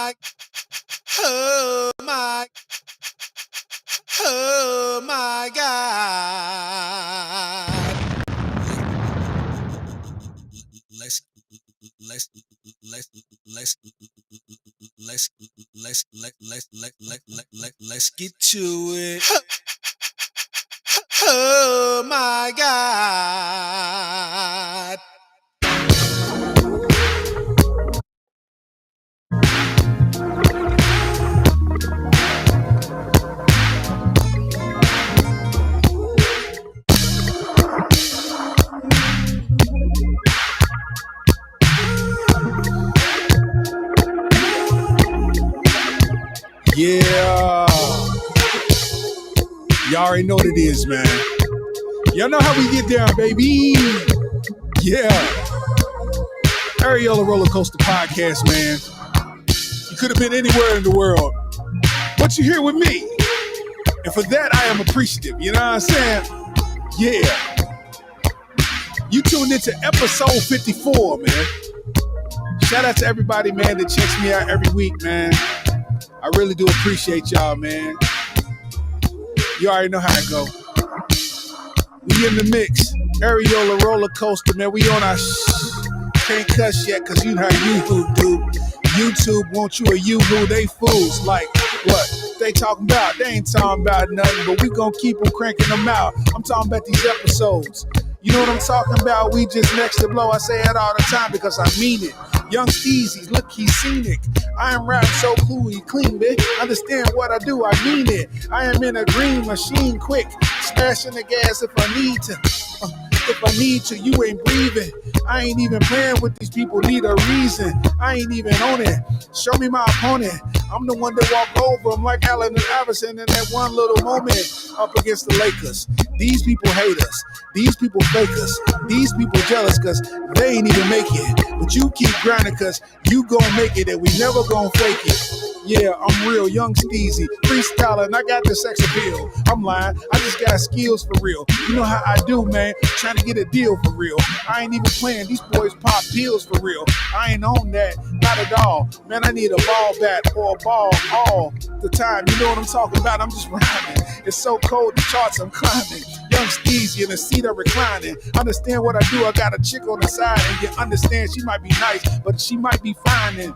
my, oh my, oh my God. Let's let's let's let's let's get to it. Oh my God. Yeah. Y'all already know what it is, man. Y'all know how we get down, baby. Yeah. Areola Rollercoaster podcast, man. You could have been anywhere in the world, but you're here with me. And for that, I am appreciative. You know what I'm saying? Yeah. You tuned into episode 54, man. Shout out to everybody, man, that checks me out every week, man. I really do appreciate y'all, man. You already know how it go. We in the mix. Areola Rollercoaster, man. We on our can't cuss yet, cause you know how YouTube do. YouTube want you a yoo-hoo. They fools. Like, what? They talking about? They ain't talking about nothing, but we gonna keep them cranking them out. I'm talking about these episodes. You know what I'm talking about? We just next to blow. I say it all the time because I mean it. Young Steezy, look, he's scenic. I am rapping so cool, he clean, bitch. Understand what I do, I mean it. I am in a green machine, quick. Smashing the gas if I need to. If I need to, you ain't breathing. I ain't even playing with these people, need a reason. I ain't even on it. Show me my opponent. I'm the one that walk over him like Allen Iverson in that one little moment up against the Lakers. These people hate us. These people fake us. These people jealous because they ain't even make it. But you keep grinding because you gon' make it and we never gon' fake it. Yeah, I'm real, young Steezy, freestyling, I got the sex appeal. I'm lying, I just got skills for real. You know how I do, man, trying to get a deal for real. I ain't even playing, these boys pop pills for real. I ain't on that, not at all. Man, I need a ball bat or a ball all the time. You know what I'm talking about, I'm just rhyming. It's so cold, the charts I'm climbing. Young Steezy in the seat I'm reclining. Understand what I do, I got a chick on the side. And you understand she might be nice, but she might be fine. And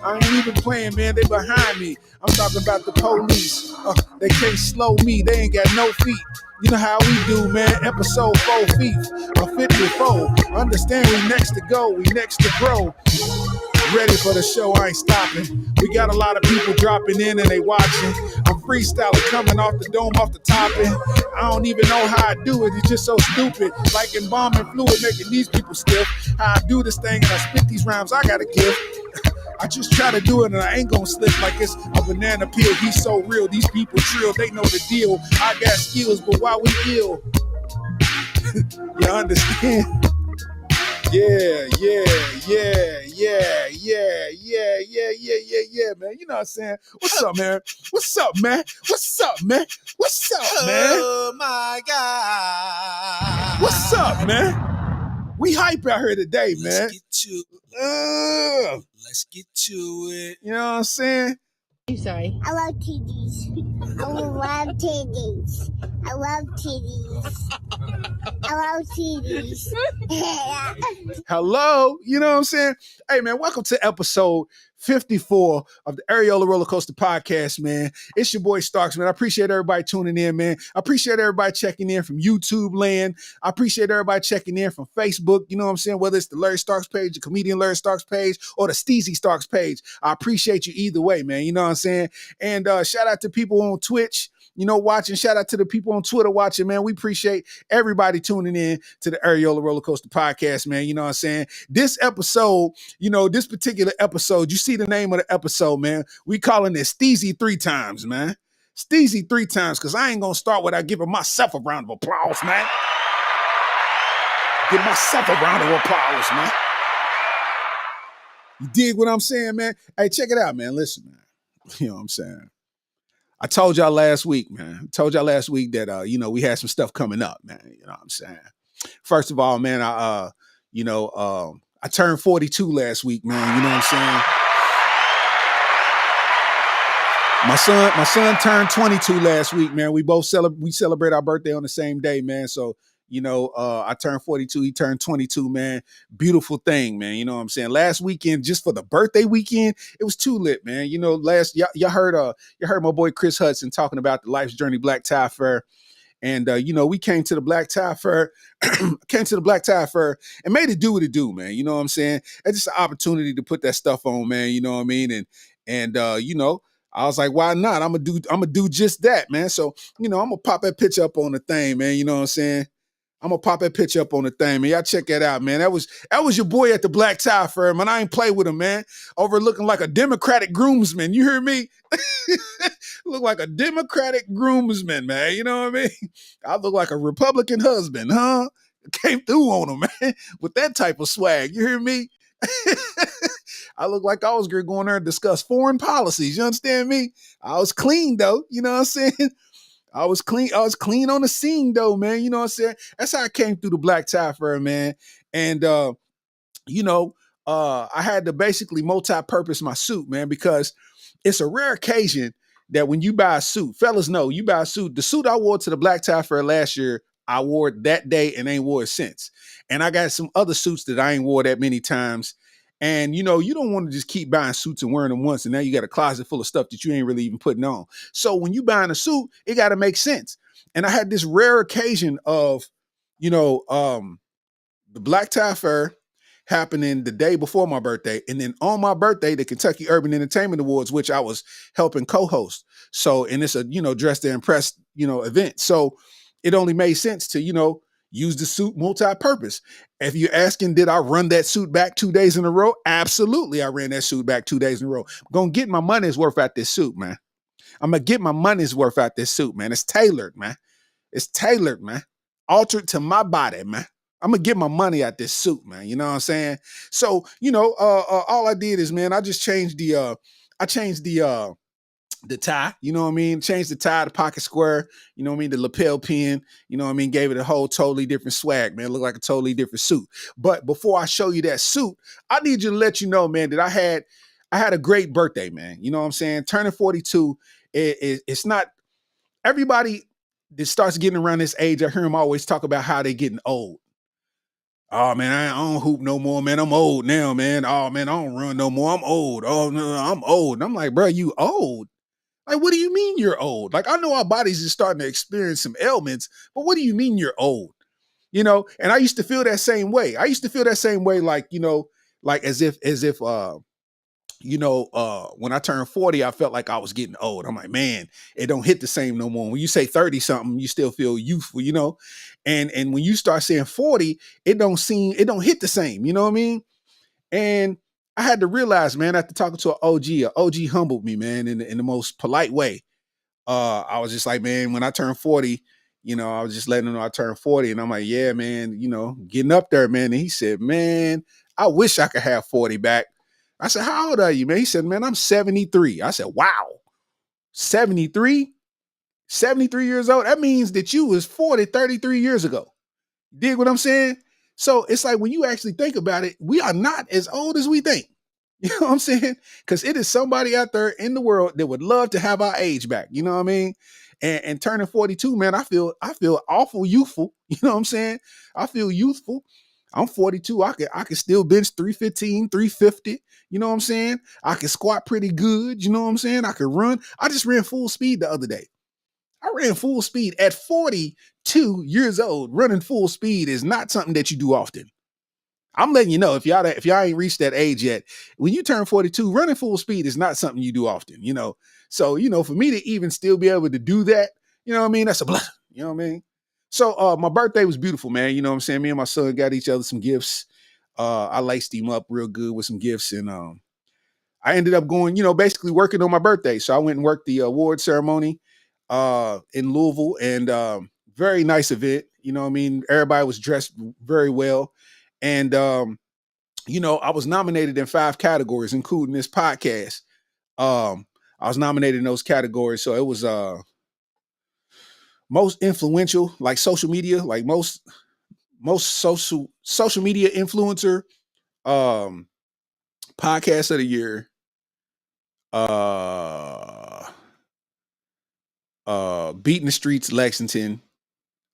I ain't even playing, man, they behind me. I'm talking about the police. They can't slow me, they ain't got no feet. You know how we do, man. Episode 4 feet, 54. Understand we next to go, we next to grow. Ready for the show, I ain't stopping. We got a lot of people dropping in and they watching. I'm freestyling, coming off the dome, off the topping. I don't even know how I do it, it's just so stupid. Like embalming fluid, making these people stiff. How I do this thing and I spit these rhymes, I got a gift. I just try to do it and I ain't gonna slip like it's a banana peel. He's so real, these people trill, they know the deal. I got skills, but why we ill? You understand? Yeah, man. You know what I'm saying? What's up, man? What's up, man? What's up, man? What's up, man? Oh my God. What's up, man? We hype out here today, man. Let's get to it. You know what I'm saying? I'm sorry. I love titties. I love titties. I love titties. I love titties. Hello, you know what I'm saying? Hey, man, welcome to episode 54 of the Areola Rollercoaster podcast, man. It's your boy Starks, man. I appreciate everybody tuning in, man. I appreciate everybody checking in from YouTube land. I appreciate everybody checking in from Facebook, you know what I'm saying? Whether it's the Larry Starks page, the comedian Larry Starks page, or the Steezy Starks page. I appreciate you either way, man. You know what I'm saying? And shout out to people on Twitch, you know, watching. Shout out to the people on Twitter watching, man. We appreciate everybody tuning in to the Areola Rollercoaster podcast, man. You know what I'm saying? This episode, you know, this particular episode, you see the name of the episode, man. We calling it Steezy 3 times, man. Steezy 3 times, because I ain't going to start without giving myself a round of applause, man. Give myself a round of applause, man. You dig what I'm saying, man? Hey, check it out, man. Listen, man. You know what I'm saying? I told y'all last week, man. I told y'all last week that, you know, we had some stuff coming up, man. You know what I'm saying? First of all, man, I turned 42 last week, man. You know what I'm saying? My son turned 22 last week, man. We both celebrate our birthday on the same day, man. So, I turned 42, he turned 22, man. Beautiful thing, man. You know what I'm saying? Last weekend, just for the birthday weekend, it was too lit, man. Y'all heard my boy Chris Hudson talking about the Life's Journey Black Tie Fair. And we came to the Black Tie Fair, and made it do what it do, man. You know what I'm saying? It's just an opportunity to put that stuff on, man. You know what I mean? And I was like, why not? I'm gonna do just that, man. So, I'm gonna pop that picture up on the thing, man. You know what I'm saying? I'm gonna pop that picture up on the thing, man. Y'all check that out, man. That was your boy at the Black Tie Fair, man. I ain't play with him, man. Over looking like a Democratic groomsman. You hear me? Look like a Democratic groomsman, man. You know what I mean? I look like a Republican husband, huh? Came through on him, man, with that type of swag. You hear me? I look like I was going there and discuss foreign policies. You understand me? I was clean though. You know what I'm saying? I was clean on the scene though, man. You know what I'm saying? That's how I came through the Black Tie Fair, man. And I had to basically multi-purpose my suit, man, because it's a rare occasion that when you buy a suit, fellas know you buy a suit. The suit I wore to the Black Tie Fair last year, I wore it that day and ain't wore it since. And I got some other suits that I ain't wore that many times. And you don't want to just keep buying suits and wearing them once, and now you got a closet full of stuff that you ain't really even putting on. So when you buying a suit, it got to make sense. And I had this rare occasion of, the Black Tie Fair happening the day before my birthday, and then on my birthday, the Kentucky Urban Entertainment Awards, which I was helping co-host. So, and it's a dress to impress event. So it only made sense to use the suit multi-purpose. If you're asking, did I run that suit back 2 days in a row? Absolutely, I ran that suit back 2 days in a row. I'm gonna get my money's worth out this suit, man. I'm gonna get my money's worth out this suit, man. It's tailored, man. It's tailored, man. Altered to my body, man. I'm gonna get my money out this suit, man. You know what I'm saying? So, all I did is, man, I just changed the tie, you know what I mean? Changed the tie, the pocket square, you know what I mean? The lapel pin, you know what I mean? Gave it a whole totally different swag, man. It looked like a totally different suit. But before I show you that suit, I need you to let you know, man, that I had a great birthday, man. You know what I'm saying? Turning 42, it's not everybody that starts getting around this age. I hear them always talk about how they getting old. Oh man, I don't hoop no more, man. I'm old now, man. Oh man, I don't run no more. I'm old. Oh no, I'm old. And I'm like, bro, you old? Like, what do you mean you're old? Like, I know our bodies is starting to experience some ailments, but what do you mean you're old? And I used to feel that same way. Like, like when I turned 40, I felt like I was getting old. I'm like, man, it don't hit the same no more. When you say 30 something, you still feel youthful, and when you start saying 40, it don't hit the same. You know what I mean? And I had to realize, man, after talking to an OG humbled me, man, in the most polite way. I was just like, man, when I turned 40, I was just letting him know I turned 40. And I'm like, yeah, man, getting up there, man. And he said, man, I wish I could have 40 back. I said, how old are you, man? He said, man, I'm 73. I said, wow, 73? 73 years old? That means that you was 40, 33 years ago. Dig what I'm saying? So it's like when you actually think about it, we are not as old as we think. You know what I'm saying? Because it is somebody out there in the world that would love to have our age back. You know what I mean? And turning 42, man, I feel awful youthful. You know what I'm saying? I feel youthful. I'm 42. I can still bench 315, 350. You know what I'm saying? I can squat pretty good. You know what I'm saying? I can run. I just ran full speed the other day. I ran full speed at 42 years old. Running full speed is not something that you do often. I'm letting you know, if y'all ain't reached that age yet, when you turn 42, running full speed is not something you do often, So, for me to even still be able to do that, you know what I mean? That's a blessing. You know what I mean? So my birthday was beautiful, man. You know what I'm saying? Me and my son got each other some gifts. I laced him up real good with some gifts, and I ended up going, basically working on my birthday. So I went and worked the award ceremony in Louisville, and very nice event. You know what I mean? Everybody was dressed very well. And I was nominated in 5 categories, including this podcast. I was nominated in those categories. So it was most influential, like social media, like most social media influencer, podcast of the year, Beating the Streets Lexington,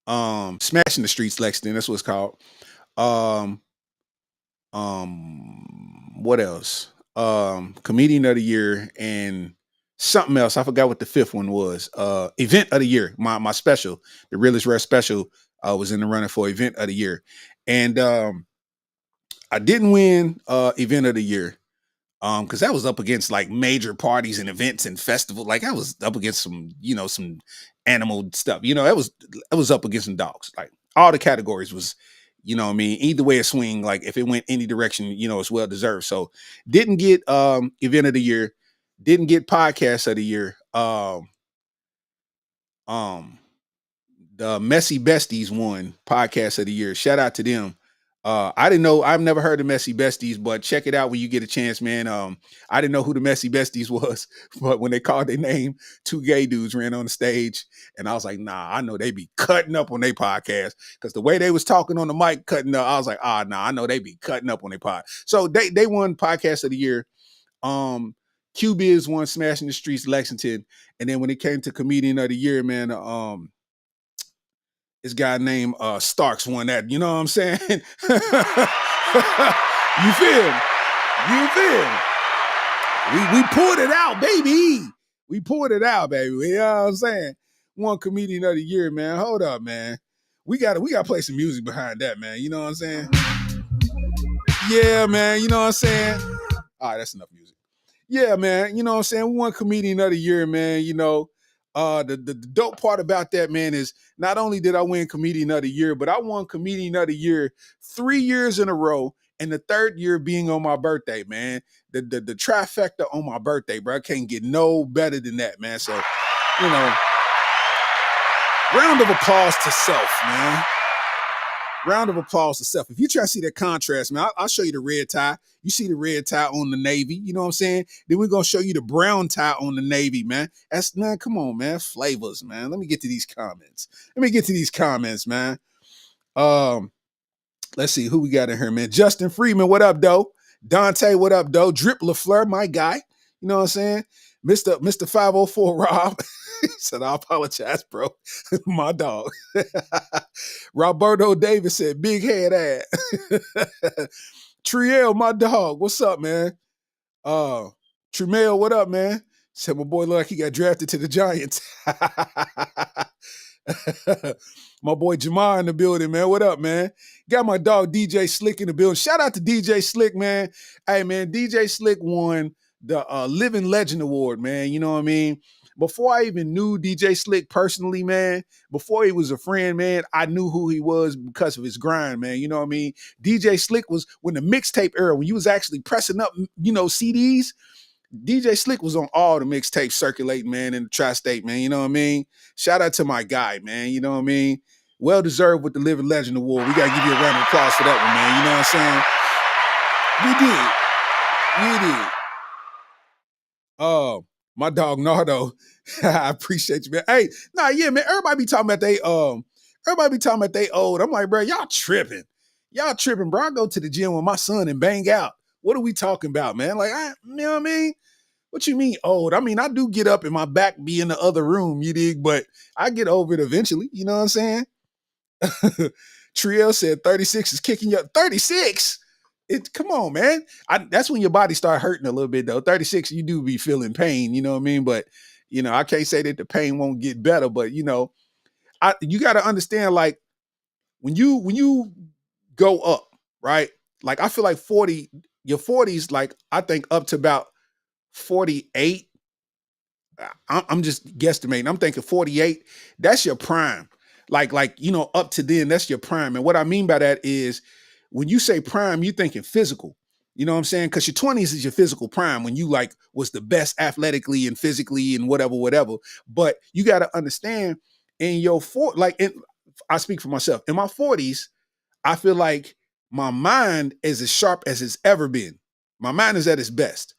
Smashing the Streets Lexington, that's what it's called. Um, what else? Comedian of the Year and something else. I forgot what the fifth one was. Event of the Year. My special, the Realest Rare special, was in the running for Event of the Year. And I didn't win Event of the Year. Because that was up against like major parties and events and festivals. Like I was up against some, some animal stuff. It was up against some dogs. Like all the categories was, what I mean, either way it swing. Like if it went any direction, it's well deserved. So didn't get Event of the Year, didn't get Podcast of the Year. Um, the Messy Besties won Podcast of the Year. Shout out to them. I didn't know. I've never heard of Messy Besties, but check it out when you get a chance, man. I didn't know who the Messy Besties was, but when they called their name, two gay dudes ran on the stage, and I was like, nah, I know they be cutting up on their podcast because the way they was talking on the mic, cutting up, I was like, nah, I know they be cutting up on their pod. So they won Podcast of the Year. Q-Biz won Smashing the Streets Lexington, and then when it came to Comedian of the Year, man, this guy named Starks won that. You know what I'm saying? You feel? You feel? We pulled it out, baby. We pulled it out, baby. You know what I'm saying? One Comedian of the Year, man. Hold up, man. We gotta play some music behind that, man. You know what I'm saying? Yeah, man. You know what I'm saying? All right, that's enough music. Yeah, man. You know what I'm saying? We won Comedian of the Year, man. The dope part about that, man, is not only did I win Comedian of the Year, but I won Comedian of the Year 3 years in a row, and the third year being on my birthday, man. The trifecta on my birthday, bro. I can't get no better than that, man. So, round of applause to self, man. Round of applause to self. If you try to see that contrast, man, I'll show you the red tie. You see the red tie on the Navy, you know what I'm saying? Then we're going to show you the brown tie on the Navy, man. Come on, man. Flavors, man. Let me get to these comments. Man. Let's see who we got in here, man. Justin Freeman, what up, though? Dante, what up, though? Drip LaFleur, my guy. You know what I'm saying? Mr. 504 Rob. He said, I apologize, bro. My dog. Roberto Davis said, big head ass. Triel, my dog. What's up, man? Tremel, what up, man? Said my boy look like he got drafted to the Giants. My boy Jamar in the building, man. What up, man? Got my dog DJ Slick in the building. Shout out to DJ Slick, man. Hey, man, DJ Slick won the Living Legend Award, man. You know what I mean? Before I even knew DJ Slick personally, man, before he was a friend, man, I knew who he was because of his grind, man. You know what I mean? DJ Slick was when the mixtape era, when you was actually pressing up, CDs, DJ Slick was on all the mixtapes circulating, man, in the tri-state, man. You know what I mean? Shout out to my guy, man. You know what I mean? Well deserved with the Living Legend Award. We got to give you a round of applause for that one, man. You know what I'm saying? We did. Oh, my dog Nardo. I appreciate you, man. Hey, yeah, man. Everybody be talking about they old. I'm like, bro, y'all tripping. Bro. I go to the gym with my son and bang out. What are we talking about, man? Like, you know what I mean? What you mean old? I mean, I do get up and my back be in the other room, you dig? But I get over it eventually. You know what I'm saying? Triel said 36 is kicking you up. 36? Come on, man. That's when your body start hurting a little bit, though. 36, you do be feeling pain, you know what I mean? But, I can't say that the pain won't get better, but, you got to understand, like, when you go up, right? Like, I feel like your 40s, like, I think up to about 48. I'm just guesstimating. I'm thinking 48. That's your prime. Like, up to then, that's your prime. And what I mean by that is when you say prime, you're thinking physical. You know what I'm saying? Because your 20s is your physical prime when you like was the best athletically and physically and whatever. But you got to understand in your I speak for myself. In my 40s, I feel like my mind is as sharp as it's ever been. My mind is at its best.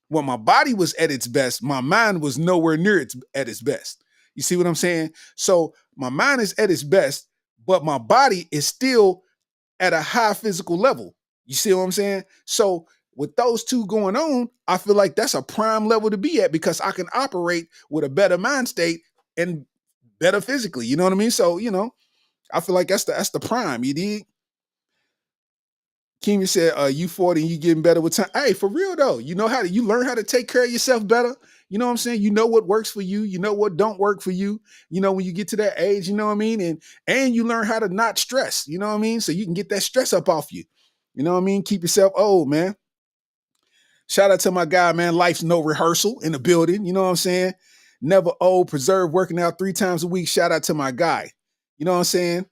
When my body was at its best, my mind was nowhere near at its best. You see what I'm saying? So my mind is at its best, but my body is still at a high physical level. You see what I'm saying? So with those two going on, I feel like that's a prime level to be at because I can operate with a better mind state and better physically. You know what I mean? So, I feel like that's the prime. You dig? Kimi said, you 40 and you getting better with time. Hey, for real though, you learn how to take care of yourself better. You know what I'm saying? You know what works for you. You know what don't work for you. When you get to that age, you know what I mean? And you learn how to not stress, you know what I mean? So you can get that stress up off you. You know what I mean? Keep yourself old, man. Shout out to my guy, man. Life's no rehearsal in the building. You know what I'm saying? Never old, preserve, working out 3 times a week. Shout out to my guy. You know what I'm saying?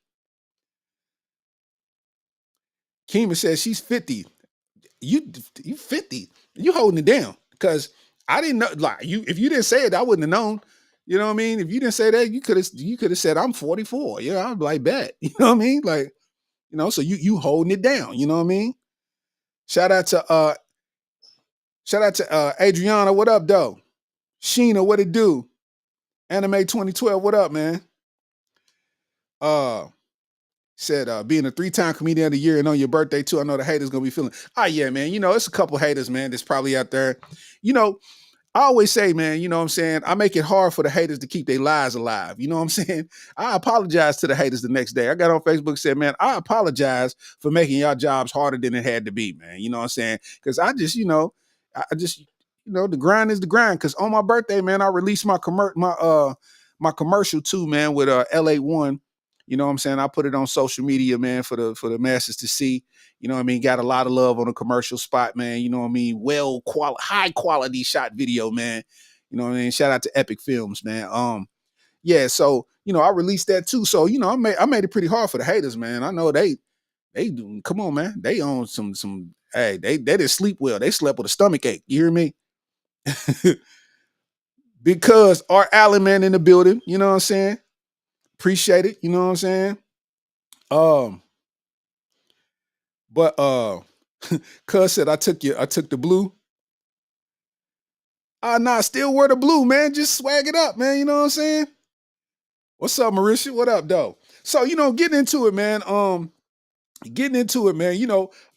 Kima says she's 50. You 50. You holding it down. Because I didn't know, like, if you didn't say it, I wouldn't have known. You know what I mean? If you didn't say that, you could have said I'm 44. Yeah, I'd be like, bet. You know what I mean? Like, so you holding it down. You know what I mean? Shout out to Adriana. What up, though? Sheena, what it do? Anime 2012, what up, man? Said being a 3-time comedian of the year and on your birthday too. I know the haters gonna be feeling. Yeah, man. It's a couple haters, man, that's probably out there. I always say, man, you know what I'm saying? I make it hard for the haters to keep their lives alive. You know what I'm saying? I apologize to the haters the next day. I got on Facebook and said, man, I apologize for making y'all jobs harder than it had to be, man. You know what I'm saying? Because I just, the grind is the grind. Because on my birthday, man, I released my commercial too, man, with LA1. You know what I'm saying? I put it on social media, man, for the masses to see. You know what I mean? Got a lot of love on the commercial spot, man. You know what I mean? High quality shot video, man. You know what I mean? Shout out to Epic Films, man. Yeah, so I released that too. So I made it pretty hard for the haters, man. I know they do. Come on, man. They own some. Hey, they didn't sleep well. They slept with a stomach ache. You hear me? Because our Allen man in the building. You know what I'm saying? Appreciate it. You know what I'm saying? But Cuz said I took the blue. Nah, still wear the blue, man. Just swag it up, man. You know what I'm saying? What's up, Marisha? What up, though? So, getting into it, man.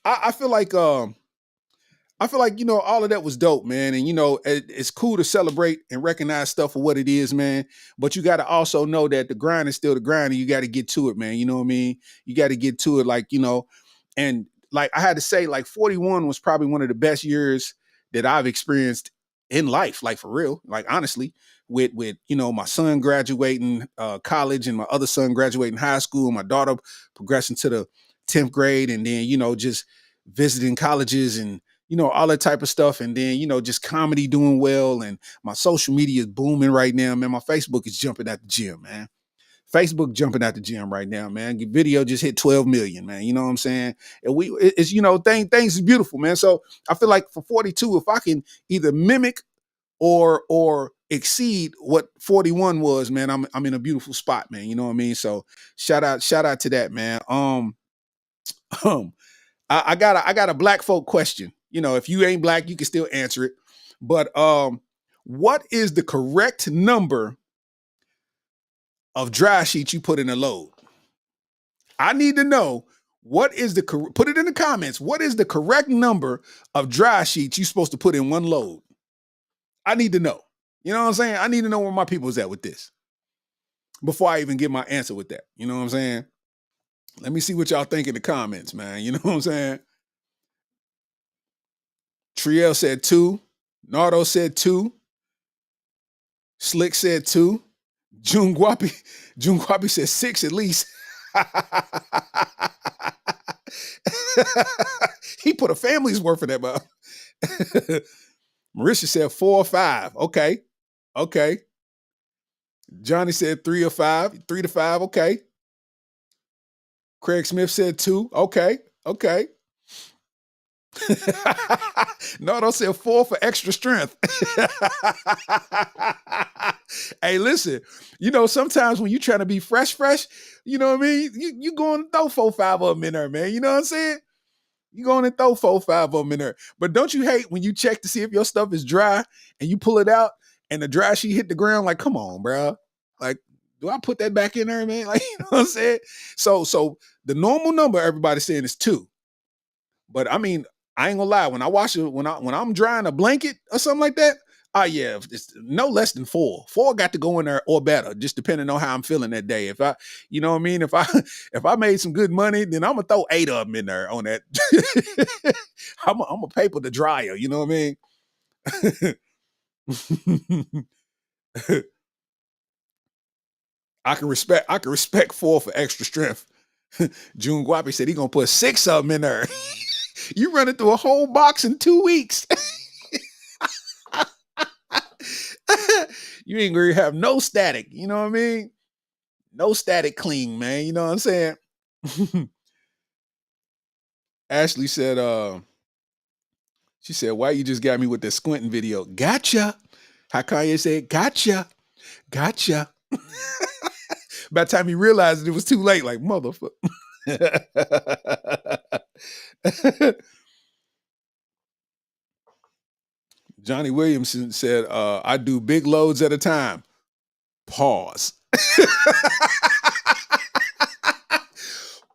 I feel like all of that was dope, man. And it's cool to celebrate and recognize stuff for what it is, man. But you got to also know that the grind is still the grind, and you got to get to it, man. You know what I mean? You got to get to it, and like I had to say, like 41 was probably one of the best years that I've experienced in life, like for real, like honestly, with my son graduating college and my other son graduating high school, and my daughter progressing to the 10th grade, and then just visiting colleges and all that type of stuff. And then, just comedy doing well. And my social media is booming right now, man. My Facebook is jumping at the gym, man. Facebook jumping at the gym right now, man. The video just hit 12 million, man. You know what I'm saying? And things is beautiful, man. So I feel like for 42, if I can either mimic or exceed what 41 was, man, I'm in a beautiful spot, man. You know what I mean? So shout out to that, man. I got a black folk question. If you ain't black, you can still answer it. But what is the correct number of dry sheets you put in a load? I need to know put it in the comments. What is the correct number of dry sheets you're supposed to put in one load? I need to know. You know what I'm saying? I need to know where my people's at with this before I even get my answer with that. You know what I'm saying? Let me see what y'all think in the comments, man. You know what I'm saying? Triel said 2. Nardo said 2. Slick said 2. June Guapi said 6 at least. He put a family's worth of that, bro. Marisha said 4 or 5. Okay. Johnny said 3 or 5. 3 to 5. Okay. Craig Smith said 2. Okay. Nardo said 4 for extra strength. Hey, listen, sometimes when you're trying to be fresh, you know what I mean? You going to throw 4, 5 of them in there, man. You know what I'm saying? You going to throw 4, 5 of them in there. But don't you hate when you check to see if your stuff is dry and you pull it out and the dry sheet hit the ground? Like, come on, bro. Like, do I put that back in there, man? Like, you know what I'm saying? So the normal number everybody's saying is 2. But I mean, I ain't gonna lie. When I wash it, when I'm drying a blanket or something like that, Oh yeah, it's no less than 4. 4 got to go in there or better, just depending on how I'm feeling that day. If I, you know what I mean, if I if I made some good money, then I'm gonna throw 8 of them in there on that. I'm a paper the dryer. You know what I mean? I can respect 4 for extra strength. June Guapi said he gonna put 6 of them in there. You running through a whole box in 2 weeks. You ain't gonna have no static. You know what I mean? No static clean, man. You know what I'm saying? Ashley said, she said, why you just got me with that squinting video? Gotcha. How Kanye said, gotcha. Gotcha. By the time he realized it was too late, like, motherfucker. Johnny Williamson said, I do big loads at a time. Pause.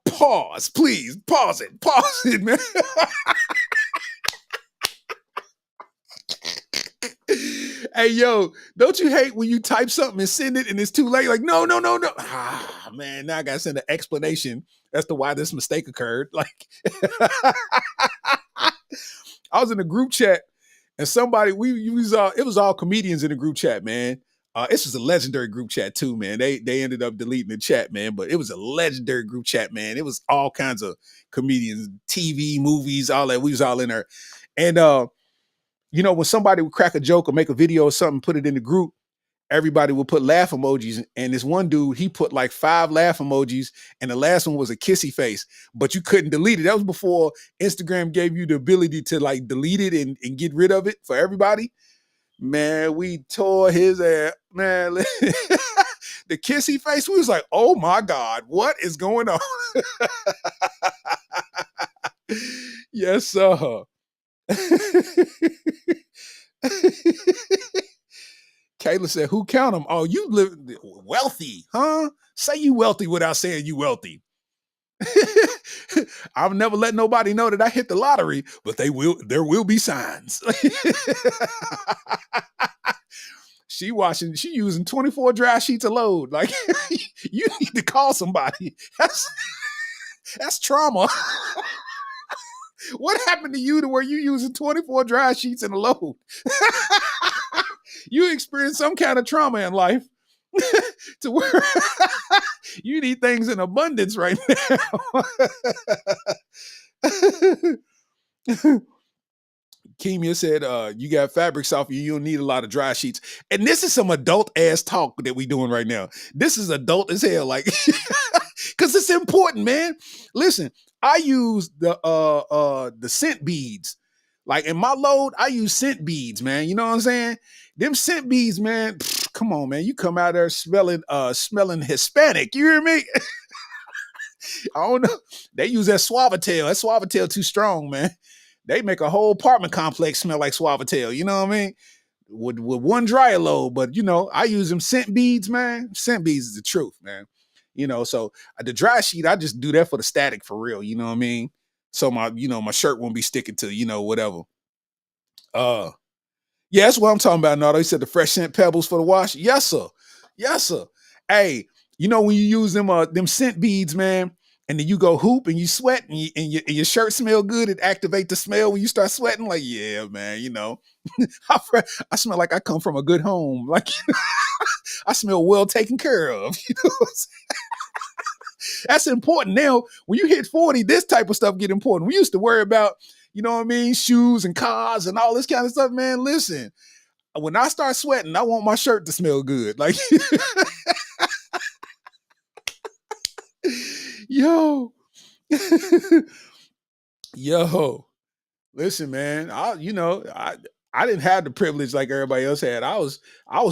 Pause, please. Pause it. Pause it, man. Hey, yo, don't you hate when you type something and send it and it's too late? Like, no. Ah, man, now I got to send an explanation as to why this mistake occurred. Like, I was in a group chat and somebody, it was all comedians in the group chat, man. This was a legendary group chat too, man. They ended up deleting the chat, man, but it was a legendary group chat, man. It was all kinds of comedians, TV, movies, all that. We was all in there. And, you know, when somebody would crack a joke or make a video or something, put it in the group, everybody would put laugh emojis. And this one dude, he put like 5 laugh emojis, and the last one was a kissy face, but you couldn't delete it. That was before Instagram gave you the ability to like delete it and get rid of it for everybody. Man, we tore his ass, man. The kissy face, we was like, oh my God, what is going on? Yes, sir. Kayla said, who count them? Oh, you live wealthy, huh? Say you wealthy without saying you wealthy. I'll never let nobody know that I hit the lottery, but there will be signs. She using 24 dry sheets a load. Like, you need to call somebody. That's trauma. What happened to you to where you using 24 dry sheets in a load? You experienced some kind of trauma in life to where you need things in abundance right now. Kimia said, you got fabrics off you don't need a lot of dry sheets. And this is some adult ass talk that we doing right now. This is adult as hell, like, because it's important, man. Listen, I use the scent beads. Like in my load, I use scent beads, man. You know what I'm saying? Them scent beads, man. Come on, man. You come out there smelling Hispanic. You hear me? I don't know. They use that Suavitel. That Suavitel too strong, man. They make a whole apartment complex smell like Suavitel. You know what I mean? With one dryer load, but you know, I use them scent beads, man. Scent beads is the truth, man. You know, so the dry sheet, I just do that for the static for real. You know what I mean? So my shirt won't be sticking to, whatever. Yeah, that's what I'm talking about, Nardo. He said the fresh scent pebbles for the wash. Yes, sir. Yes, sir. Hey, when you use them scent beads, man, and then you go hoop and you sweat and your shirt smell good, it activate the smell when you start sweating. Like, yeah, man, I smell like I come from a good home. Like, I smell well taken care of. That's important now. When you hit 40, this type of stuff get important. We used to worry about, shoes and cars and all this kind of stuff, man. Listen, when I start sweating, I want my shirt to smell good. Like, yo, yo, listen, man. I didn't have the privilege like everybody else had. I was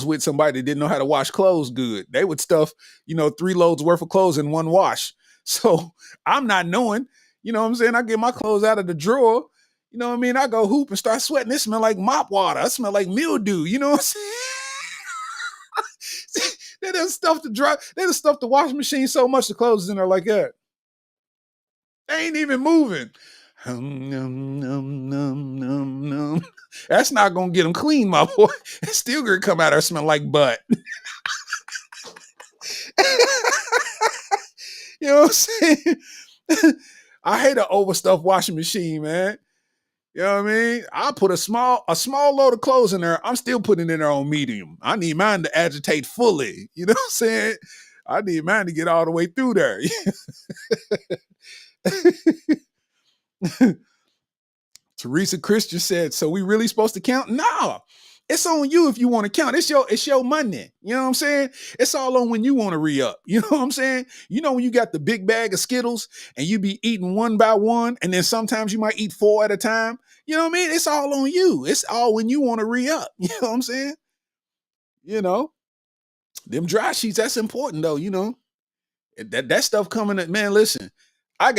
with somebody that didn't know how to wash clothes good. They would stuff, 3 loads worth of clothes in one wash. So I'm not knowing, what I'm saying? I get my clothes out of the drawer. You know what I mean? I go hoop and start sweating. It smell like mop water. I smell like mildew. You know what I'm saying? They done stuff to dry. They done stuff the washing machine so much the clothes is in there like that. They ain't even moving. That's That's not gonna get them clean, my boy. It's still gonna come out there smelling like butt. You know what I'm saying? I hate an overstuffed washing machine, man. You know what I mean? I put a small load of clothes in there. I'm still putting it in there on medium. I need mine to agitate fully. You know what I'm saying? I need mine to get all the way through there. Teresa Christian said, "So we really supposed to count?" No. It's on you if you want to count. It's your money. You know what I'm saying? It's all on when you want to re-up. You know what I'm saying? You know when you got the big bag of Skittles and you be eating one by one, and then sometimes you might eat 4 at a time. You know what I mean? It's all on you. It's all when you want to re-up. You know what I'm saying? You know, them dry sheets, that's important though, you know. That stuff coming at, man, listen. I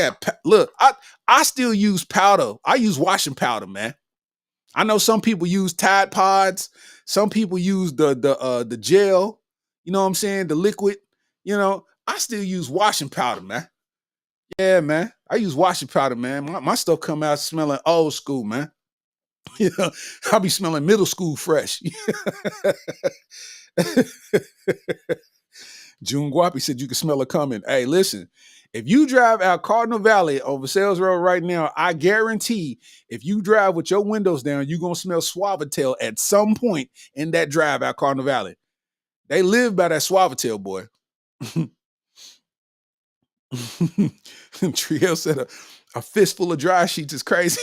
still use powder. I use washing powder, man. I know some people use Tide Pods. Some people use the gel. You know what I'm saying? The liquid. You know, I still use washing powder, man. Yeah, man. I use washing powder, man. My stuff come out smelling old school, man. You know, I'll be smelling middle school fresh. June Guapi said you can smell it coming. Hey, listen, if you drive out Cardinal Valley over Sales Road right now, I guarantee if you drive with your windows down, you're going to smell Suavitel at some point in that drive out Cardinal Valley. They live by that Suavitel, boy. Trio said a fistful of dry sheets is crazy.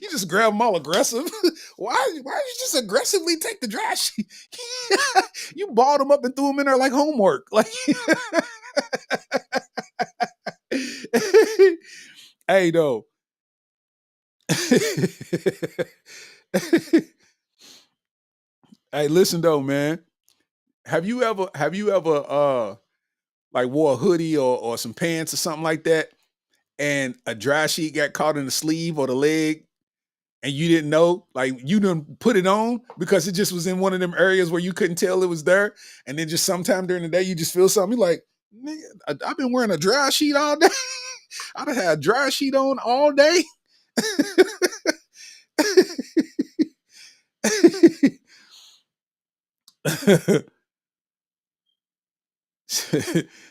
You just grab them all aggressive. Why you just aggressively take the dry sheet? You balled them up and threw them in there like homework. Like, hey, though. Hey, listen though, man. Have you ever like wore a hoodie or some pants or something like that, and a dry sheet got caught in the sleeve or the leg, and you didn't know, like you didn't put it on because it just was in one of them areas where you couldn't tell it was there, and then just sometime during the day you just feel something, you're like, nigga, I've been wearing a dry sheet all day. I done had a dry sheet on all day.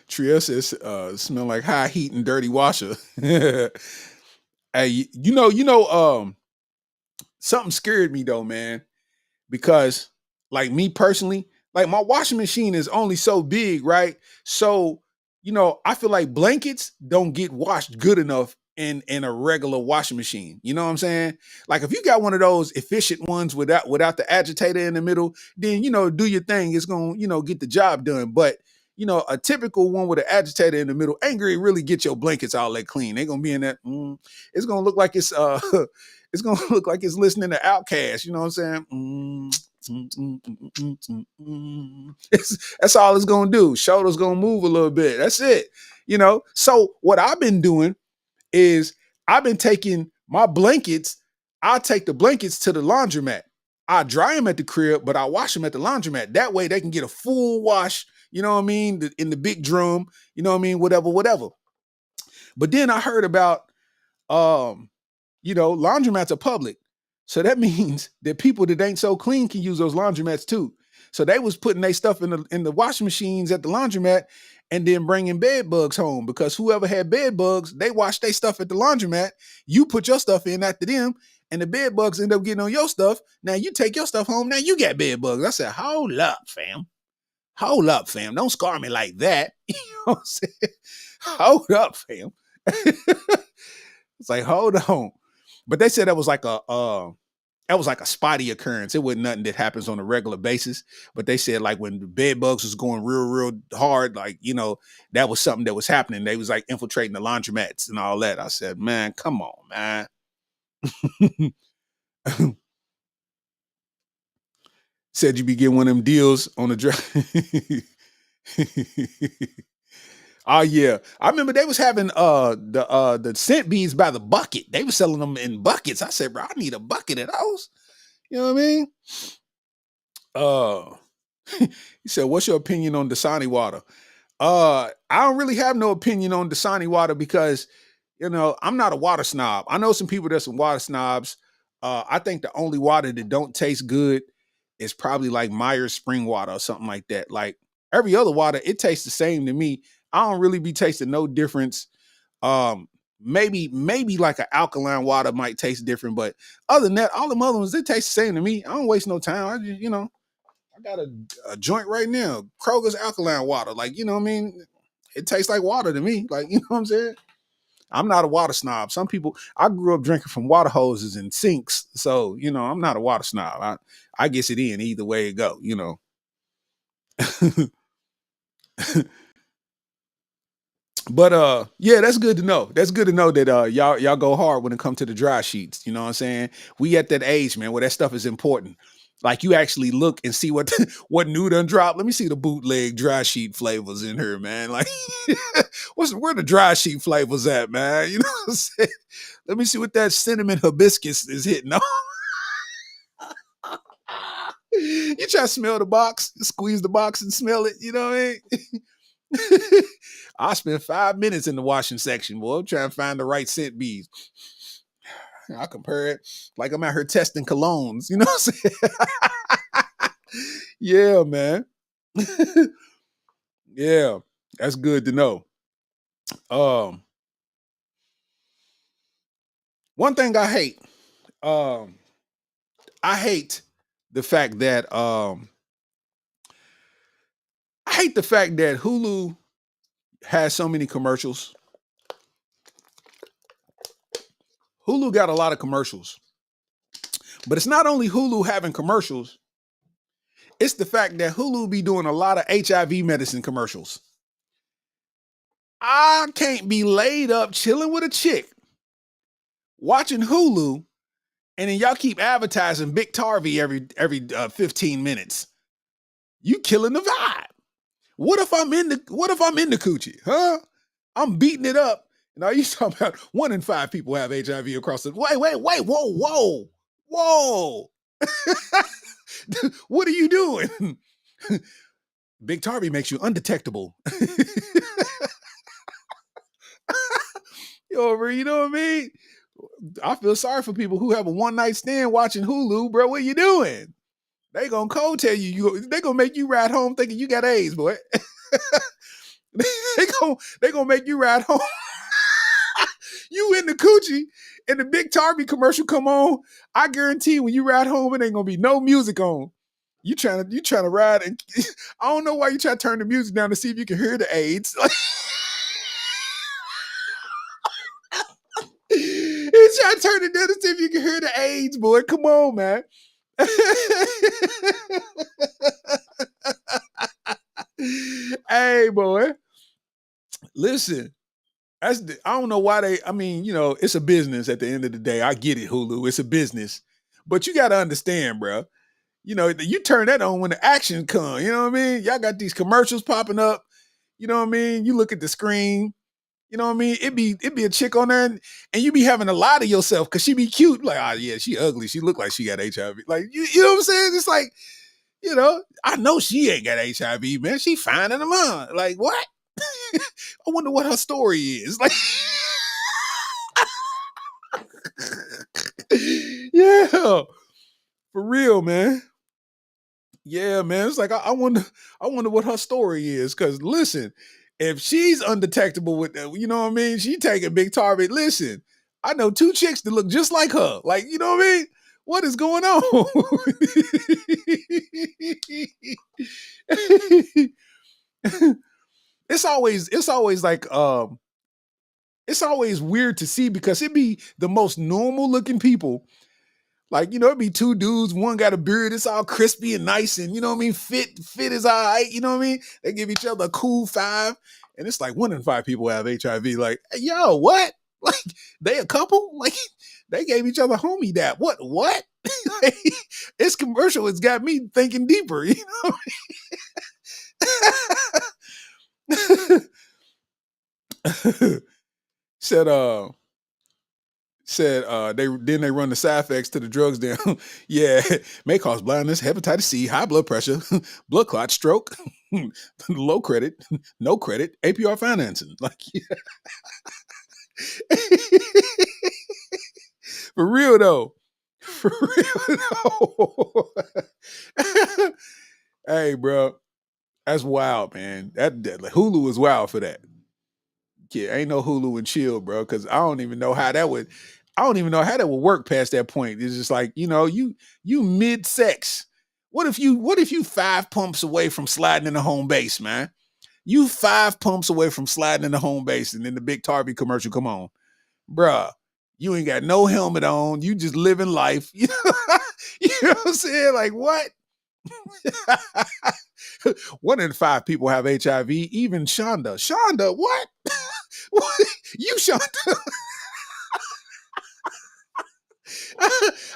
Tria says, smell like high heat and dirty washer. Hey, something scared me though, man, because like me personally, like my washing machine is only so big, right? So, I feel like blankets don't get washed good enough in a regular washing machine. You know what I'm saying? Like if you got one of those efficient ones without the agitator in the middle, then do your thing. It's gonna, get the job done. But a typical one with an agitator in the middle ain't gonna really get your blankets all that clean. They're gonna be in that. It's gonna look like it's it's gonna look like it's listening to Outkast. You know what I'm saying? That's all it's gonna do. Shoulders gonna move a little bit. That's it. So what I've been doing is I've been taking my blankets. I take the blankets to the laundromat. I dry them at the crib, but I wash them at the laundromat. That way they can get a full wash. You know what I mean? In the big drum. You know what I mean? Whatever. But then I heard about laundromats are public. So that means that people that ain't so clean can use those laundromats too. So they was putting their stuff in the washing machines at the laundromat and then bringing bed bugs home, because whoever had bed bugs, they washed their stuff at the laundromat. You put your stuff in after them, and the bed bugs end up getting on your stuff. Now you take your stuff home. Now you got bed bugs. I said, hold up, fam. Hold up, fam. Don't scar me like that. You know what I'm saying? Hold up, fam. It's like, hold on. But they said that was like a spotty occurrence. It wasn't nothing that happens on a regular basis. But they said like when the bed bugs was going real hard, like, that was something that was happening. They was like infiltrating the laundromats and all that. I said, man, come on, man. Said you be getting one of them deals on the drive. Oh yeah, I remember they was having the scent beads by the bucket. They were selling them in buckets. I said, bro, I need a bucket of those. You know what I mean? He said, what's your opinion on Dasani water? I don't really have no opinion on Dasani water because I'm not a water snob. I know some people that's some water snobs. I think the only water that don't taste good is probably like Myers spring water or something like that. Like every other water, it tastes the same to me. I don't really be tasting no difference. Maybe like an alkaline water might taste different, but other than that, all the other ones, they taste the same to me. I don't waste no time. I just, I got a joint right now, Kroger's alkaline water. Like, you know what I mean? It tastes like water to me. Like, you know what I'm saying? I'm not a water snob. Some people, I grew up drinking from water hoses and sinks. So, I'm not a water snob. I guess it in either way it go, But yeah, that's good to know. That's good to know that y'all go hard when it comes to the dry sheets. You know what I'm saying? We at that age, man, where that stuff is important. Like you actually look and see what what new done dropped. Let me see the bootleg dry sheet flavors in here, man. Like, where the dry sheet flavors at, man? You know what I'm saying? Let me see what that cinnamon hibiscus is hitting on. You try to smell the box, squeeze the box and smell it. You know what I mean? I spent 5 minutes in the washing section, boy. I'm trying to find the right scent beads. I compare it like I'm out here testing colognes. You know what I'm saying? Yeah, man. Yeah, that's good to know. Um, One thing um, I hate the fact that Hulu has so many commercials. Hulu got a lot of commercials. But it's not only Hulu having commercials, it's the fact that Hulu be doing a lot of HIV medicine commercials. I can't be laid up chilling with a chick watching Hulu and then y'all keep advertising Big Tarvy every 15 minutes. You killing the vibe. What if I'm in the coochie? Huh? I'm beating it up. Now you talking about 1 in 5 people have HIV across the wait, whoa. What are you doing? Big Tarvy makes you undetectable. You know what I mean? I feel sorry for people who have a one night stand watching Hulu, bro. What you doing? They gonna cold tell they gonna make you ride home thinking you got AIDS, boy. they gonna make you ride home. You in the coochie and the Big Tarvy commercial come on. I guarantee when you ride home, it ain't gonna be no music on. You trying to ride, and I don't know why you try to turn the music down to see if you can hear the AIDS. He's trying to turn it down to see if you can hear the AIDS, boy. Come on, man. Hey, boy. Listen, I don't know why it's a business at the end of the day. I get it, Hulu. It's a business. But you got to understand, bro. You turn that on when the action comes. You know what I mean? Y'all got these commercials popping up. You know what I mean? You look at the screen. You know what I mean? It be a chick on there and you be having to lie to yourself because she be cute. Like, yeah, she ugly. She look like she got HIV. Like, you know what I'm saying? It's like, I know she ain't got HIV, man. She fine in the mind. Like, what? I wonder what her story is. Like, yeah, for real, man. Yeah, man. It's like I wonder what her story is. Cause listen, if she's undetectable with you know what I mean, she taking Big Target. Listen, I know 2 chicks that look just like her. Like, you know what I mean? What is going on? It's always like it's always weird to see because it be the most normal looking people. Like, it'd be 2 dudes, one got a beard, it's all crispy and nice, and you know what I mean, fit is all right, you know what I mean? They give each other a cool 5, and it's like 1 in 5 people have HIV. Like, hey, yo, what? Like, they a couple? Like, they gave each other homie that. What? Like, it's commercial, it's got me thinking deeper, you know? said they run the side effects to the drugs down. Yeah, may cause blindness, hepatitis C, high blood pressure, blood clot, stroke, low credit, no credit, APR financing. Like, yeah. For real though. For real. Hey, bro, that's wild, man. That like, Hulu is wild for that. Yeah, ain't no Hulu and chill, bro. Because I don't even know how that would. I don't even know how that would work past that point. It's just like you mid sex. What if you 5 pumps away from sliding in the home base, man? You 5 pumps away from sliding in the home base, and then the big Tarby commercial come on, bruh. You ain't got no helmet on. You just living life. You know what I'm saying? Like what? One in 5 people have HIV. Even Shonda. Shonda, what? What? You Shonda?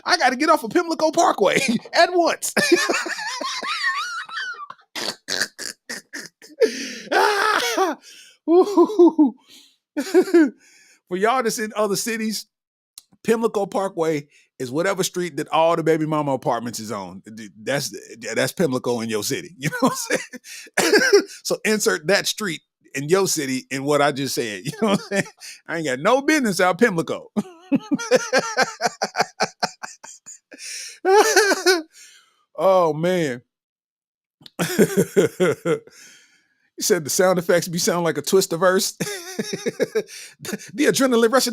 I got to get off of Pimlico Parkway at once. For y'all that's in other cities, Pimlico Parkway is whatever street that all the baby mama apartments is on. That's Pimlico in your city. You know what I'm saying? So insert that street in your city in what I just said. You know what I'm saying? I ain't got no business out Pimlico. Oh man. You said the sound effects be sound like a Twister verse. The adrenaline rush.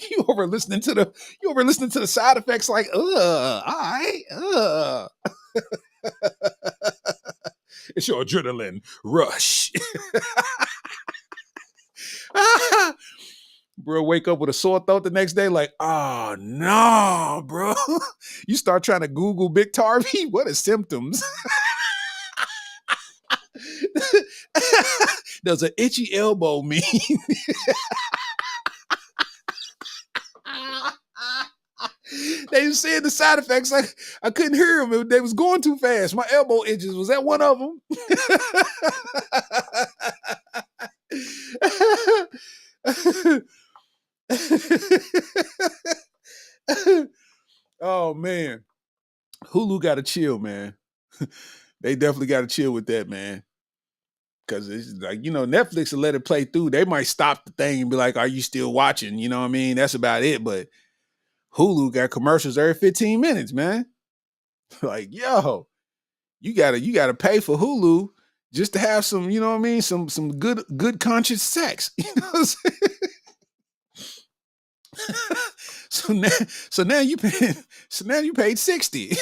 You over listening to the side effects like, all right, it's your adrenaline rush. Bro, wake up with a sore throat the next day, like, oh no, bro. You start trying to Google Big Tarby. What are symptoms? Does an itchy elbow mean? They was saying the side effects. Like I couldn't hear them. They was going too fast. My elbow itches. Was that one of them? Oh man, Hulu got to chill, man. They definitely got to chill with that, man. Because it's like, Netflix will let it play through. They might stop the thing and be like, are you still watching? You know what I mean? That's about it. But Hulu got commercials every 15 minutes, man. Like, yo, you gotta pay for Hulu just to have some, you know what I mean? Some good conscious sex. You know what I'm saying? So now you paid 60.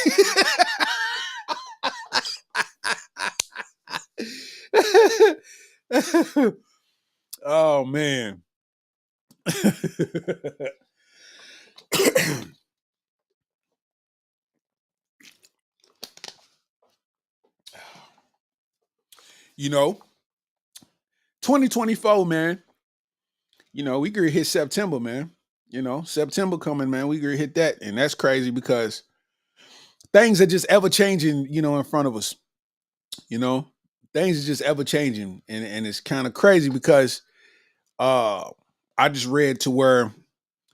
Oh man. You know, 2024, man. We could hit September, man. September coming, man. We could hit that. And that's crazy because things are just ever changing, in front of us. Things are just ever changing. And it's kind of crazy because I just read to where,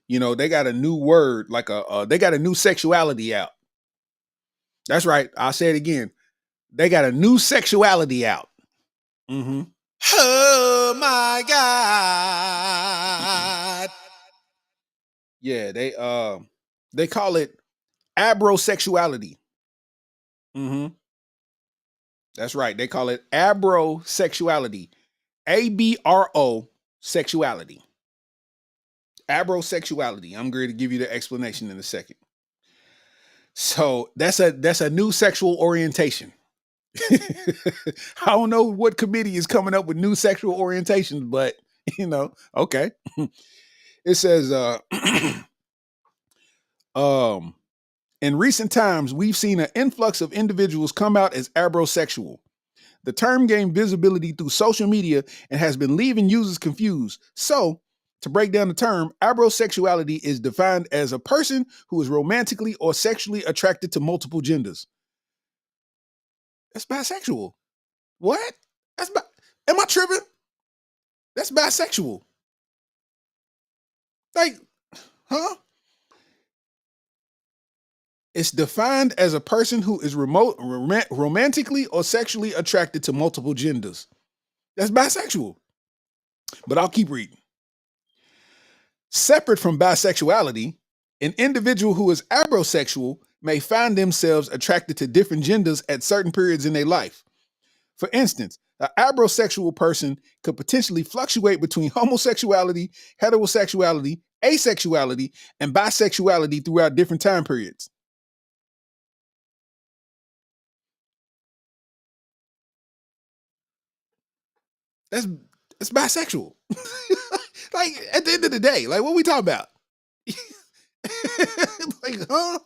they got a new word, like they got a new sexuality out. That's right. I'll say it again. They got a new sexuality out. Mm-hmm. Oh my God. Yeah, they call it abrosexuality. Mm-hmm. That's right. They call it abrosexuality. ABRO sexuality. Abrosexuality. I'm going to give you the explanation in a second. So that's a new sexual orientation. I don't know what committee is coming up with new sexual orientations, but okay. It says in recent times, we've seen an influx of individuals come out as abrosexual. The term gained visibility through social media and has been leaving users confused. So, to break down the term, abrosexuality is defined as a person who is romantically or sexually attracted to multiple genders. That's bisexual. What? Am I tripping? That's bisexual. Like, huh? It's defined as a person who is romantically or sexually attracted to multiple genders. That's bisexual. But I'll keep reading. Separate from bisexuality, An individual who is abrosexual may find themselves attracted to different genders at certain periods in their life. For instance, an abrosexual person could potentially fluctuate between homosexuality, heterosexuality, asexuality, and bisexuality throughout different time periods. That's that's bisexual. Like at the end of the day, like what we talking about? Like, huh?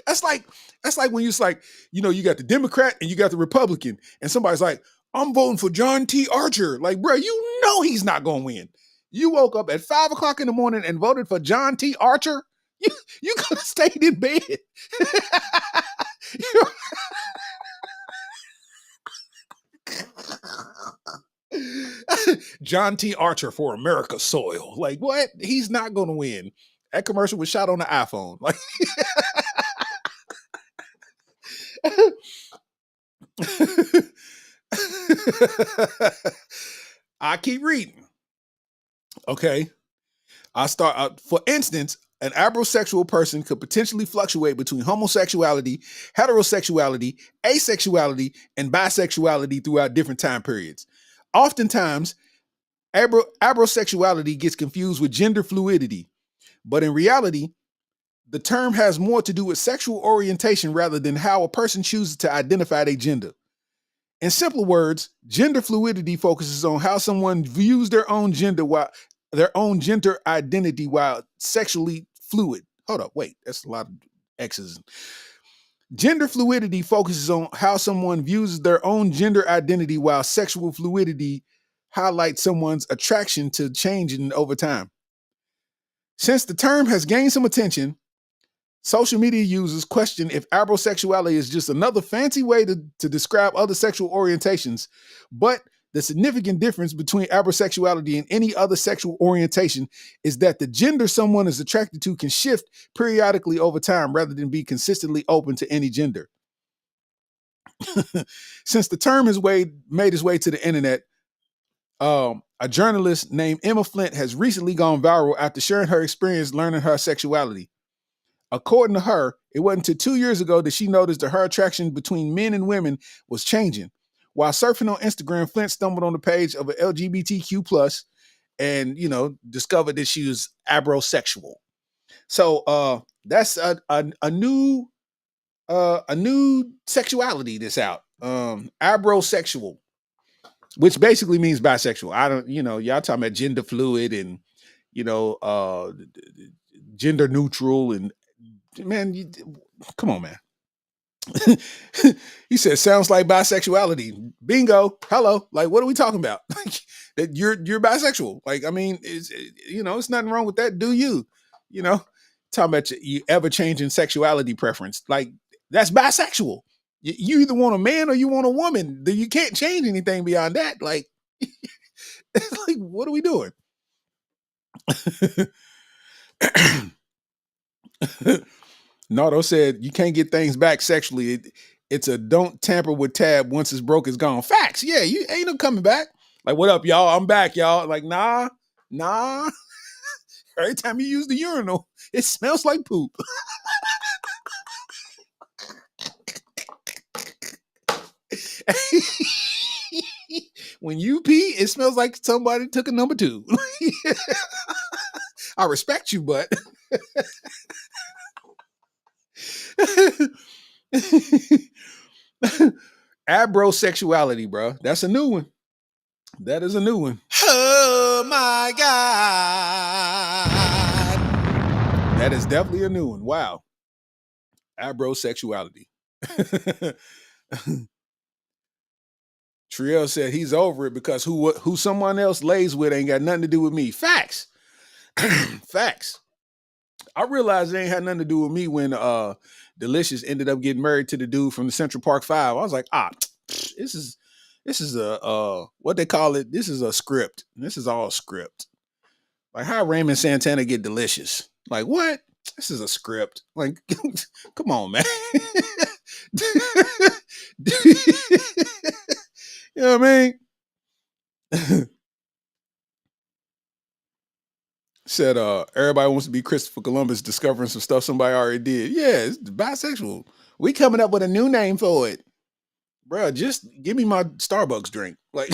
that's like that's like when you're like, you got the Democrat and you got the Republican, and somebody's like, I'm voting for John T. Archer. Like, bro, he's not gonna win. You woke up at 5 o'clock in the morning and voted for John T. Archer. You could have stayed in bed. John T. Archer for America's soil. Like, what? He's not gonna win. That commercial was shot on the iPhone. Like, I keep reading. Okay. I start out, for instance, an abrosexual person could potentially fluctuate between homosexuality, heterosexuality, asexuality, and bisexuality throughout different time periods. Oftentimes, abrosexuality gets confused with gender fluidity, but in reality, the term has more to do with sexual orientation rather than how a person chooses to identify their gender. In simple words, gender fluidity focuses on how someone views their own gender identity while sexually fluid. Hold up, wait, that's a lot of X's. Gender fluidity focuses on how someone views their own gender identity while sexual fluidity highlights someone's attraction to changing over time. Since the term has gained some attention, social media users question if abrosexuality is just another fancy way to describe other sexual orientations, but the significant difference between abrosexuality and any other sexual orientation is that the gender someone is attracted to can shift periodically over time rather than be consistently open to any gender. Since the term has made its way to the internet, a journalist named Emma Flint has recently gone viral after sharing her experience learning her sexuality. According to her, it wasn't until 2 years ago that she noticed that her attraction between men and women was changing. While surfing on Instagram, Flint stumbled on the page of an LGBTQ plus and, discovered that she was abrosexual. So that's a new sexuality that's out. Abrosexual, which basically means bisexual. I don't, y'all talking about gender fluid and, gender neutral and, man, come on, man. He said, sounds like bisexuality. Bingo. Hello. Like, what are we talking about? That you're bisexual. Like, I mean, it's nothing wrong with that. Do you? Talking about you ever changing sexuality preference. Like, that's bisexual. You either want a man or you want a woman. You can't change anything beyond that. Like, it's like, what are we doing? Nardo said you can't get things back sexually. It's a don't tamper with tab. Once it's broke, it's gone. Facts. Yeah, you ain't no coming back. Like, what up, y'all? I'm back, y'all. Like, nah. Every time you use the urinal, it smells like poop. When you pee, it smells like somebody took a number 2. I respect you, but abrosexuality, bro. That's a new one. That is a new one. Oh my God. That is definitely a new one. Wow. Abrosexuality. Triel said he's over it because who someone else lays with ain't got nothing to do with me. Facts. Facts. I realized it ain't had nothing to do with me when Delicious ended up getting married to the dude from the Central Park 5. I was like, this is a what they call it. This is a script. This is all script. Like, how Raymond Santana get Delicious? Like, what? This is a script. Like, come on, man. You know what I mean? Said everybody wants to be Christopher Columbus discovering some stuff somebody already did. Yeah, it's bisexual. We coming up with a new name for it. Bruh, just give me my Starbucks drink. Like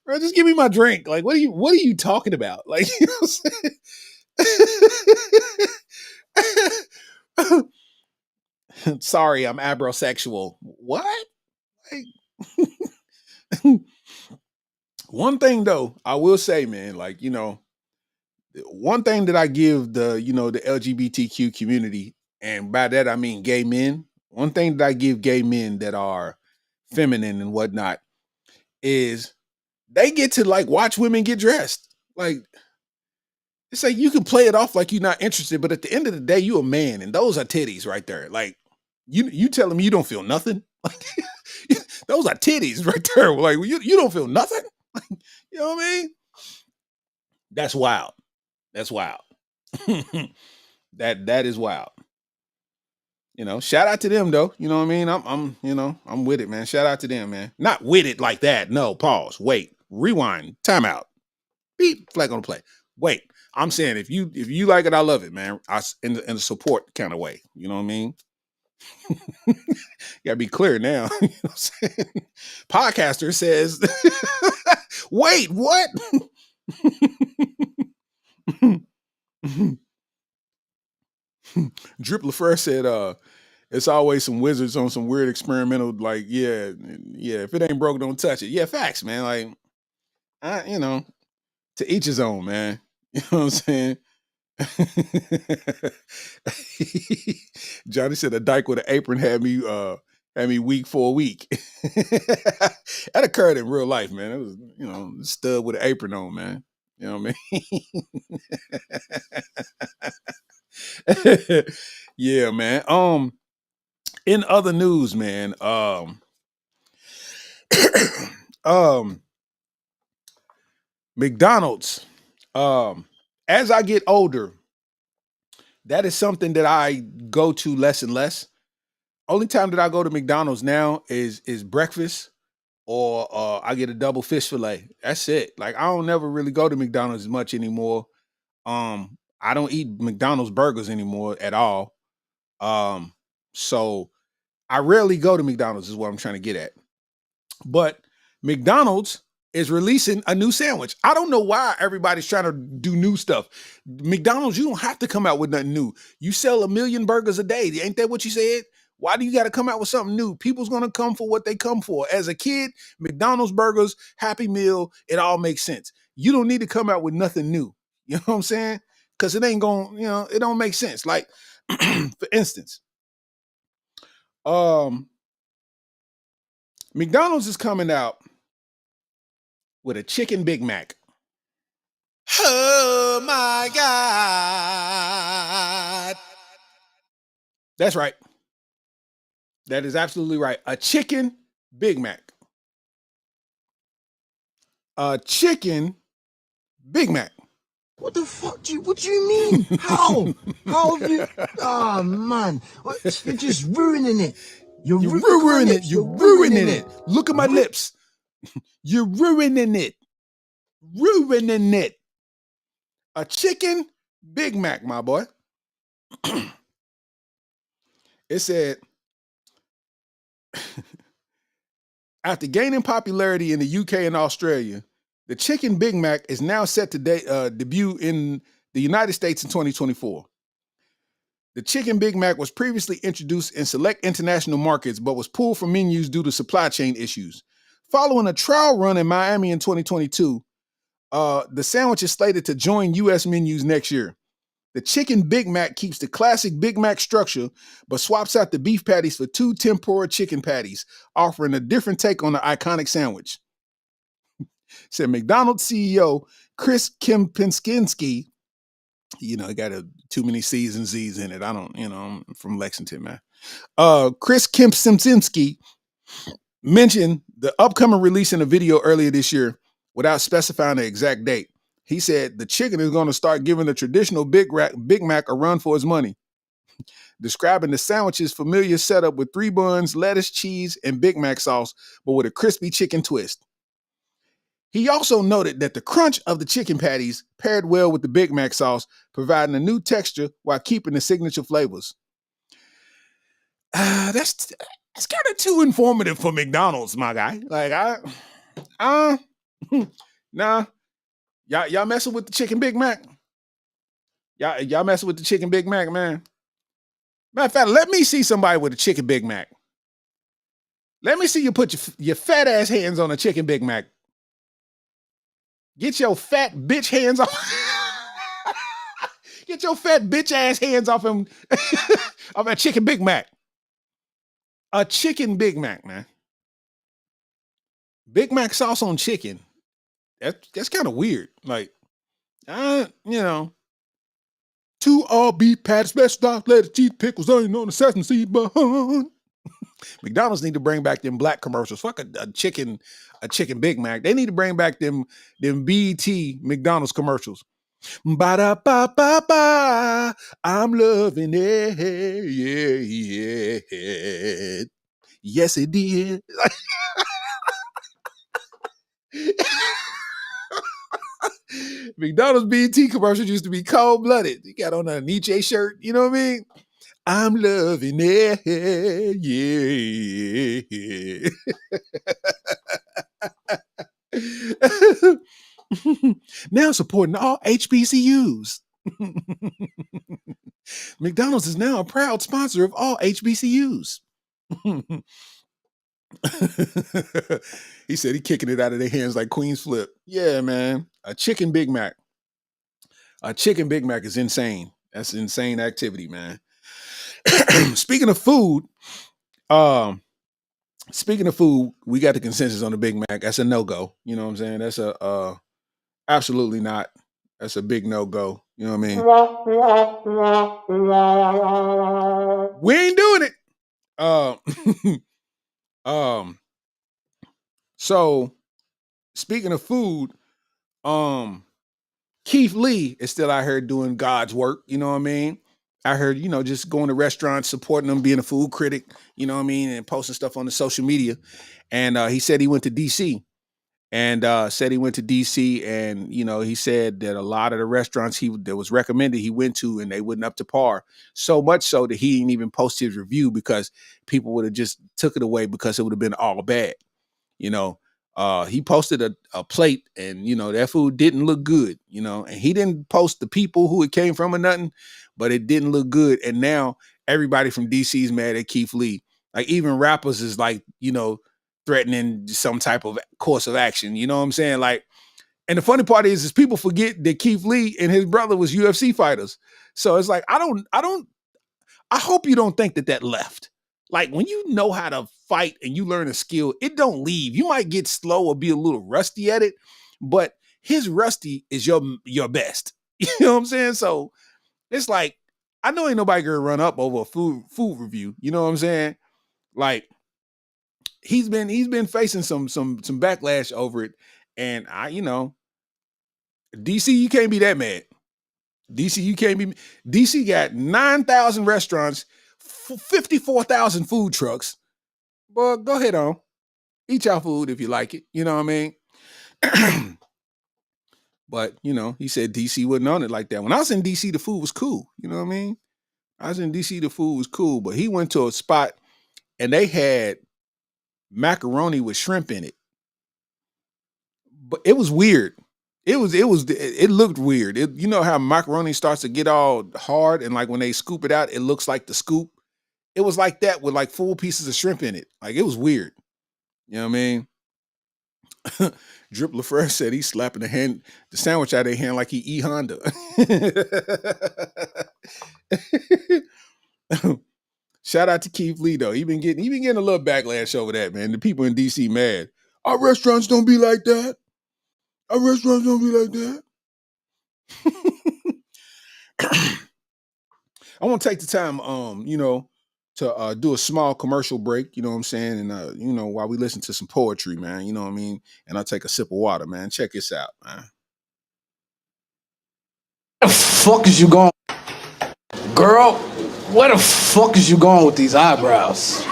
Bro, just give me my drink. Like, what are you talking about? Like, you know what I'm saying? Sorry, I'm abrosexual. What? Like, one thing though, I will say, man, like, one thing that I give the LGBTQ community, and by that I mean gay men, one thing that I give gay men that are feminine and whatnot is they get to like watch women get dressed. Like, it's like you can play it off like you're not interested, but at the end of the day, you a man, and those are titties right there. Like, you telling me you don't feel nothing? Like, those are titties right there. Like, you don't feel nothing? Like, you know what I mean? That's wild. That's wild. that is wild. Shout out to them though. You know what I mean? I'm with it, man. Shout out to them, man. Not with it like that. No, pause. Wait. Rewind. Time out. Beep. Flag on the play. Wait. I'm saying if you like it, I love it, man. In the support kind of way. You know what I mean? Gotta be clear now. You know what I'm saying? Podcaster says, wait, what? Drip LaFleur said, it's always some wizards on some weird experimental, like, yeah, if it ain't broke, don't touch it. Yeah, facts, man. Like, to each his own, man. You know what I'm saying? Johnny said a dyke with an apron had me weak for a week. That occurred in real life, man. It was, stud with an apron on, man. You know what I mean? Yeah, man. In other news, man, McDonald's. As I get older, that is something that I go to less and less. Only time that I go to McDonald's now is breakfast, or I get a double fish fillet. That's it. Like, I don't never really go to McDonald's as much anymore. I don't eat McDonald's burgers anymore at all. So I rarely go to McDonald's is what I'm trying to get at. But McDonald's is releasing a new sandwich. I don't know why everybody's trying to do new stuff. McDonald's, you don't have to come out with nothing new. You sell 1 million burgers a day. Ain't that what you said? Why do you got to come out with something new? People's going to come for what they come for. As a kid, McDonald's burgers, Happy Meal, it all makes sense. You don't need to come out with nothing new. You know what I'm saying? Because it ain't going, it don't make sense. Like, for instance, McDonald's is coming out with a chicken Big Mac. Oh my God. That's right. That is absolutely right. A chicken Big Mac. A chicken Big Mac. What the fuck what do you mean? How? How have you? Oh, man. You're just ruining it. You're ruining it. You're ruining it. Look at my lips. You're ruining it. Ruining it. A chicken Big Mac, my boy. It said, after gaining popularity in the UK and Australia, the chicken Big Mac is now set to debut in the United States in 2024. The chicken Big Mac was previously introduced in select international markets, but was pulled from menus due to supply chain issues. Following a trial run in Miami in 2022, the sandwich is slated to join U.S. menus next year. The chicken Big Mac keeps the classic Big Mac structure, but swaps out the beef patties for 2 tempura chicken patties, offering a different take on the iconic sandwich. Said McDonald's CEO Chris Kempczynski. He got too many C's and Z's in it. I don't, I'm from Lexington, man. Chris Kempczynski mentioned the upcoming release in a video earlier this year without specifying the exact date. He said the chicken is going to start giving the traditional Big Mac a run for its money. describing the sandwich's familiar setup with 3 buns, lettuce, cheese, and Big Mac sauce, but with a crispy chicken twist. He also noted that the crunch of the chicken patties paired well with the Big Mac sauce, providing a new texture while keeping the signature flavors. That's kind of too informative for McDonald's, my guy. Like nah, y'all messing with the chicken Big Mac. Y'all messing with the chicken Big Mac, man. Matter of fact, let me see somebody with a chicken Big Mac. Let me see you put your fat ass hands on a chicken Big Mac. Get your fat bitch hands off. Get your fat bitch ass hands off him of a chicken Big Mac. A chicken Big Mac, man. Big Mac sauce on chicken. That's kind of weird. Like, you know, 2 all beef patties, special sauce, lettuce, cheese, pickles, onion on the sesame seed bun. McDonald's need to bring back them black commercials. Fuck a chicken Big Mac. They need to bring back them BET McDonald's commercials. Ba-da-ba-ba-ba, I'm loving it. Yeah. Yes, it did. McDonald's BET commercials used to be cold-blooded. You got on a Nietzsche shirt, you know what I mean? I'm loving it. Yeah. Now supporting all HBCUs. McDonald's is now a proud sponsor of all HBCUs. He said he kicking it out of their hands like Queen's Flip. Yeah, man. A chicken Big Mac. A chicken Big Mac is insane. That's insane activity, man. Speaking of food, we got the consensus on the Big Mac. That's a no-go. You know what I'm saying? That's a absolutely not. That's a big no-go. You know what I mean? We ain't doing it. So speaking of food, Keith Lee is still out here doing God's work. You know what I mean? I heard, just going to restaurants, supporting them, being a food critic, you know what I mean, and posting stuff on the social media. And he said he went to DC and he said that a lot of the restaurants that was recommended he went to and they wasn't up to par. So much so that he didn't even post his review because people would have just took it away because it would have been all bad. He posted a plate and, that food didn't look good, and he didn't post the people who it came from or nothing, but it didn't look good. And now everybody from DC is mad at Keith Lee. Like even rappers is like, threatening some type of course of action. You know what I'm saying? Like, and the funny part is people forget that Keith Lee and his brother was UFC fighters. So it's like, I hope you don't think that left. Like when you know how to fight and you learn a skill, it don't leave. You might get slow or be a little rusty at it, but his rusty is your best. You know what I'm saying? So it's like, I know ain't nobody gonna run up over a food review. You know what I'm saying? Like he's been facing some backlash over it, and DC, you can't be that mad. DC got 9,000 restaurants, 54,000 food trucks. But go ahead on. Eat your food if you like it. You know what I mean? But, he said DC wasn't on it like that. When I was in DC, the food was cool. You know what I mean? I was in DC, the food was cool. But he went to a spot and they had macaroni with shrimp in it. But it was weird. It looked weird. You know how macaroni starts to get all hard and like when they scoop it out, it looks like the scoop. It was like that with like full pieces of shrimp in it. Like it was weird. You know what I mean? Drip LaFleur said he's slapping the sandwich out of their hand like he E Honda. Shout out to Keith Lee though. He been getting a little backlash over that, man. The people in DC mad. Our restaurants don't be like that. Our restaurants don't be like that. I want to take the time, to do a small commercial break, you know what I'm saying? And, while we listen to some poetry, man, you know what I mean? And I'll take a sip of water, man. Check this out, man. The fuck is you going? Girl, Where the fuck is you going with these eyebrows?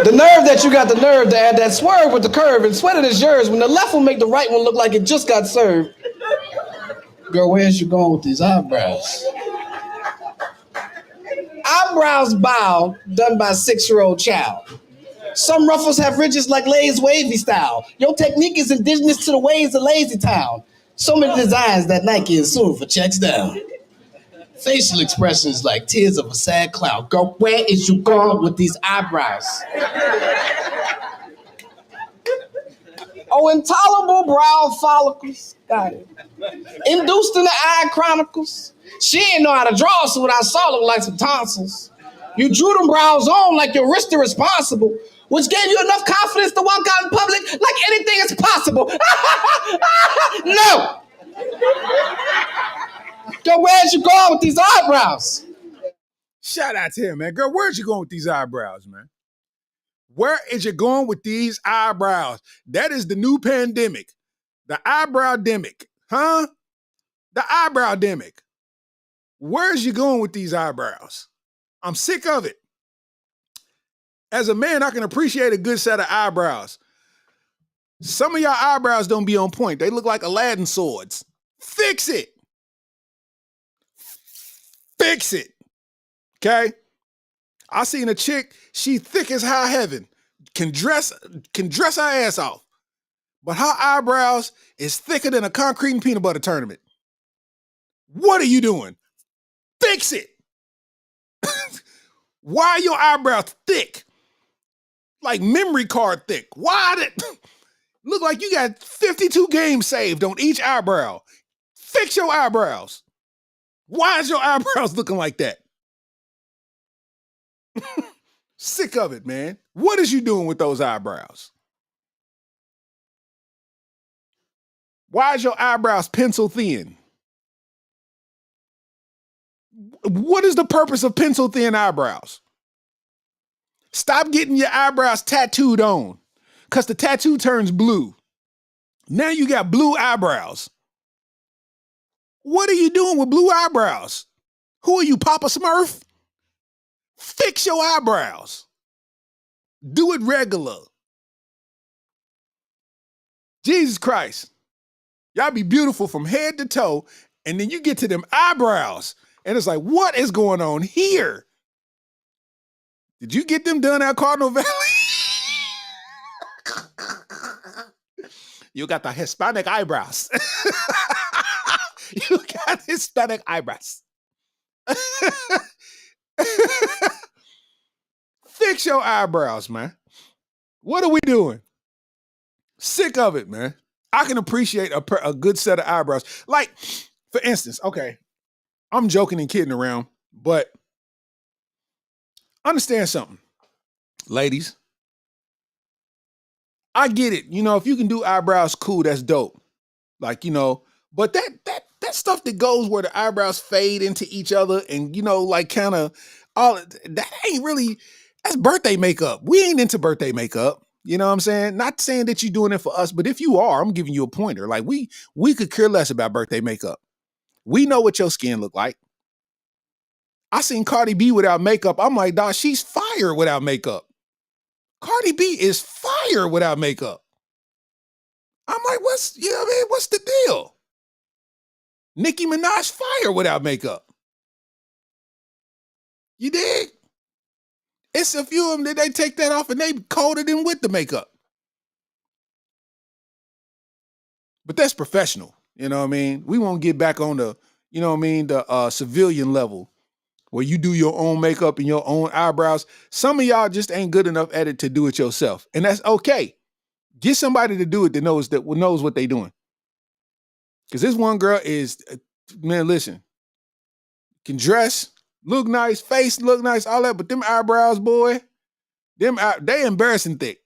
The nerve that you got the nerve to add that swerve with the curve and sweat it is yours when the left one make the right one look like it just got served. Girl, where's you going with these eyebrows? Eyebrows bow done by a 6-year-old child. Some ruffles have ridges like Lay's wavy style. Your technique is indigenous to the ways of lazy town. So many designs that Nike is suing for checks down. Facial expressions like tears of a sad clown. Girl, where is you going with these eyebrows? Oh, intolerable brow follicles. Got it. Induced in the eye chronicles. She ain't know how to draw, so what I saw looked like some tonsils. You drew them brows on like your wrist irresponsible, which gave you enough confidence to walk out in public like anything is possible. No! Girl, where's you going with these eyebrows? Shout out to him, man. Girl, where's you going with these eyebrows, man? Where is you going with these eyebrows? That is the new pandemic. The eyebrow-demic. Huh? The eyebrow-demic. Where's you going with these eyebrows? I'm sick of it. As a man, I can appreciate a good set of eyebrows. Some of y'all eyebrows don't be on point. They look like Aladdin swords. Fix it. Fix it. Okay? I seen a chick, she thick as high heaven, can dress her ass off, but her eyebrows is thicker than a concrete and peanut butter tournament. What are you doing? Fix it. Why are your eyebrows thick? Like memory card thick. Why did look like you got 52 games saved on each eyebrow? Fix your eyebrows. Why is your eyebrows looking like that? Sick of it, man. What is you doing with those eyebrows? Why is your eyebrows pencil thin? What is the purpose of pencil thin eyebrows? Stop getting your eyebrows tattooed on, because the tattoo turns blue. Now you got blue eyebrows. What are you doing with blue eyebrows? Who are you, Papa Smurf? Fix your eyebrows. Do it regular. Jesus Christ. Y'all be beautiful from head to toe, and then you get to them eyebrows, and it's like, what is going on here? Did you get them done at Cardinal Valley? You got the Hispanic eyebrows. You got Hispanic eyebrows. Fix your eyebrows, man. What are we doing? Sick of it, man. I can appreciate a good set of eyebrows. Like, for instance, okay, I'm joking and kidding around, but understand something, ladies. I get it. You know, if you can do eyebrows, cool, that's dope. Like, you know, but that stuff that goes where the eyebrows fade into each other and, you know, like kind of all that ain't really, that's birthday makeup. We ain't into birthday makeup. You know what I'm saying? Not saying that you're doing it for us, but if you are, I'm giving you a pointer. Like we could care less about birthday makeup. We know what your skin look like. I seen Cardi B without makeup. I'm like, dog, she's fire without makeup. Cardi B is fire without makeup. I'm like, what's the deal? Nicki Minaj fire without makeup. You dig? It's a few of them that they take that off and they coat it in with the makeup. But that's professional. You know what I mean? We won't get back on the, you know what I mean, the civilian level where you do your own makeup and your own eyebrows. Some of y'all just ain't good enough at it to do it yourself. And that's okay. Get somebody to do it that knows what they doing. Because this one girl is, man, listen, can dress, look nice, face look nice, all that, but them eyebrows, boy, they embarrassing thick.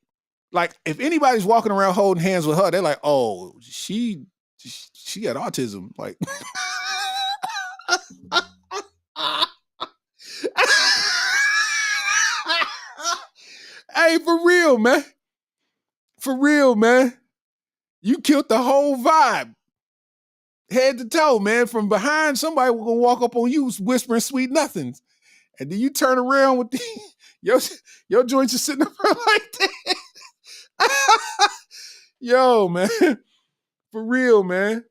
Like, if anybody's walking around holding hands with her, they're like, oh, she got autism. Like, hey, for real, man. For real, man. You killed the whole vibe. head to toe, man. From behind, somebody will gonna walk up on you whispering sweet nothings. And then you turn around with your joints are sitting up like that. Yo, man. For real, man.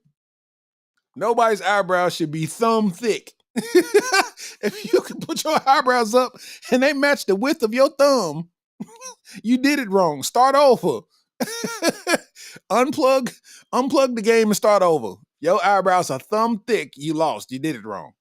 Nobody's eyebrows should be thumb thick. If you can put your eyebrows up and they match the width of your thumb, you did it wrong. Start over. Unplug the game and start over. Your eyebrows are thumb thick. You lost. You did it wrong.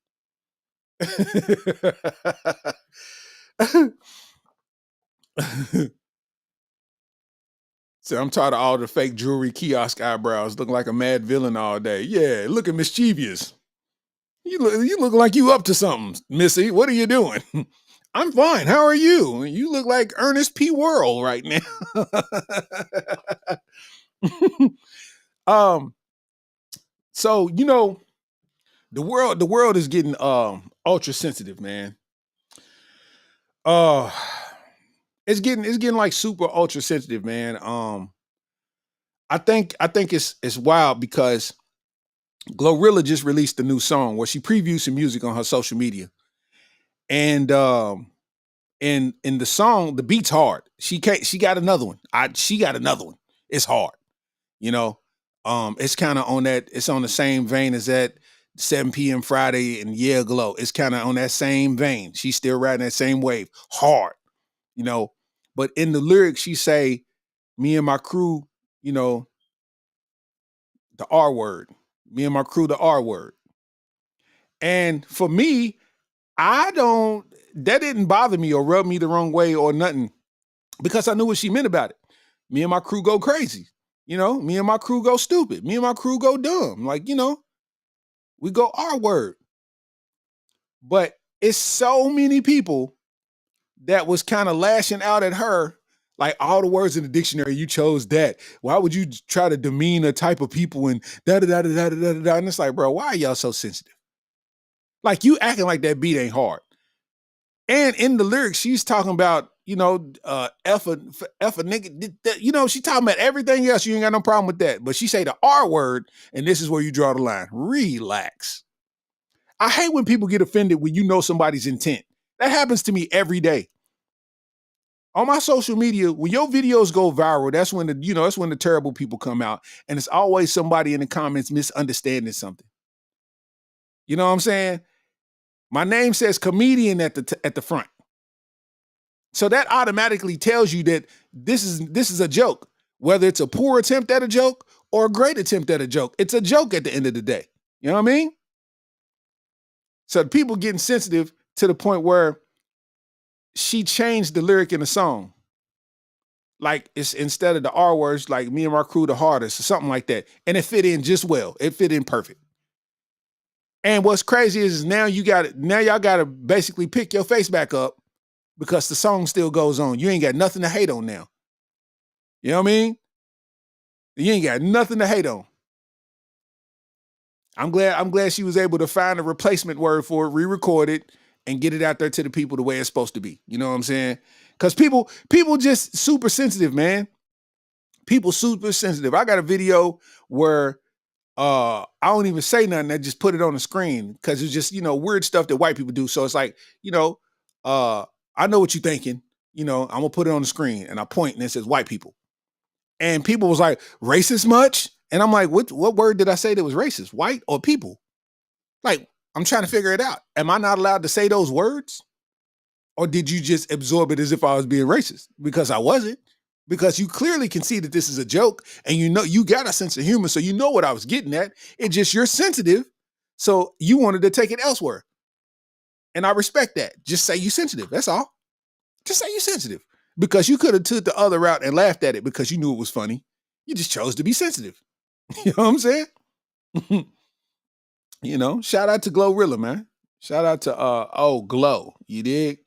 So I'm tired of all the fake jewelry kiosk eyebrows looking like a mad villain all day. Yeah, looking mischievous. You look like you up to something, Missy. What are you doing? I'm fine. How are you? You look like Ernest P. Worrell right now. So the world is getting ultra sensitive, man. It's getting like super ultra sensitive, man. I think it's wild because Glorilla just released a new song where she previewed some music on her social media. And in the song, the beat's hard. She got another one. She got another one. It's hard. It's kind of on that, it's on the same vein as that 7 p.m. Friday and Yeah Glow. It's kind of on that same vein. She's still riding that same wave. Hard, But in the lyrics, she say, me and my crew, the R word. Me and my crew, the R word. And for me, that didn't bother me or rub me the wrong way or nothing because I knew what she meant about it. Me and my crew go crazy. Me and my crew go stupid. Me and my crew go dumb. Like, we go R word. But it's so many people that was kind of lashing out at her. Like all the words in the dictionary, you chose that. Why would you try to demean a type of people and da-da-da-da-da-da-da? And it's like, bro, why are y'all so sensitive? Like you acting like that beat ain't hard. And in the lyrics, she's talking about, F a nigga, she talking about everything else. You ain't got no problem with that. But she say the R word, and this is where you draw the line. Relax. I hate when people get offended when you know somebody's intent. That happens to me every day. On my social media, when your videos go viral, that's when the terrible people come out. And it's always somebody in the comments misunderstanding something. You know what I'm saying? My name says comedian at the front. So that automatically tells you that this is a joke, whether it's a poor attempt at a joke or a great attempt at a joke. It's a joke at the end of the day. You know what I mean? So people getting sensitive to the point where she changed the lyric in the song. Like it's instead of the R words, like me and my crew the hardest or something like that. And it fit in just well. It fit in perfect. And what's crazy is now y'all got to basically pick your face back up because the song still goes on. You ain't got nothing to hate on now. You know what I mean? You ain't got nothing to hate on. I'm glad she was able to find a replacement word for it, re-record it, and get it out there to the people the way it's supposed to be. You know what I'm saying? Because people just super sensitive, man. People super sensitive. I got a video where I don't even say nothing. I just put it on the screen because it's just, weird stuff that white people do. So it's like, I know what you're thinking. I'm going to put it on the screen and I point and it says white people. And people was like, racist much? And I'm like, what word did I say that was racist? White or people? Like, I'm trying to figure it out. Am I not allowed to say those words? Or did you just absorb it as if I was being racist? Because I wasn't. Because you clearly can see that this is a joke and you got a sense of humor, so you know what I was getting at. It's just you're sensitive, so you wanted to take it elsewhere. And I respect that. Just say you sensitive. That's all. Just say you sensitive. Because you could have took the other route and laughed at it because you knew it was funny. You just chose to be sensitive. You know what I'm saying? Shout out to Glorilla, man. Shout out to Glow. You dig?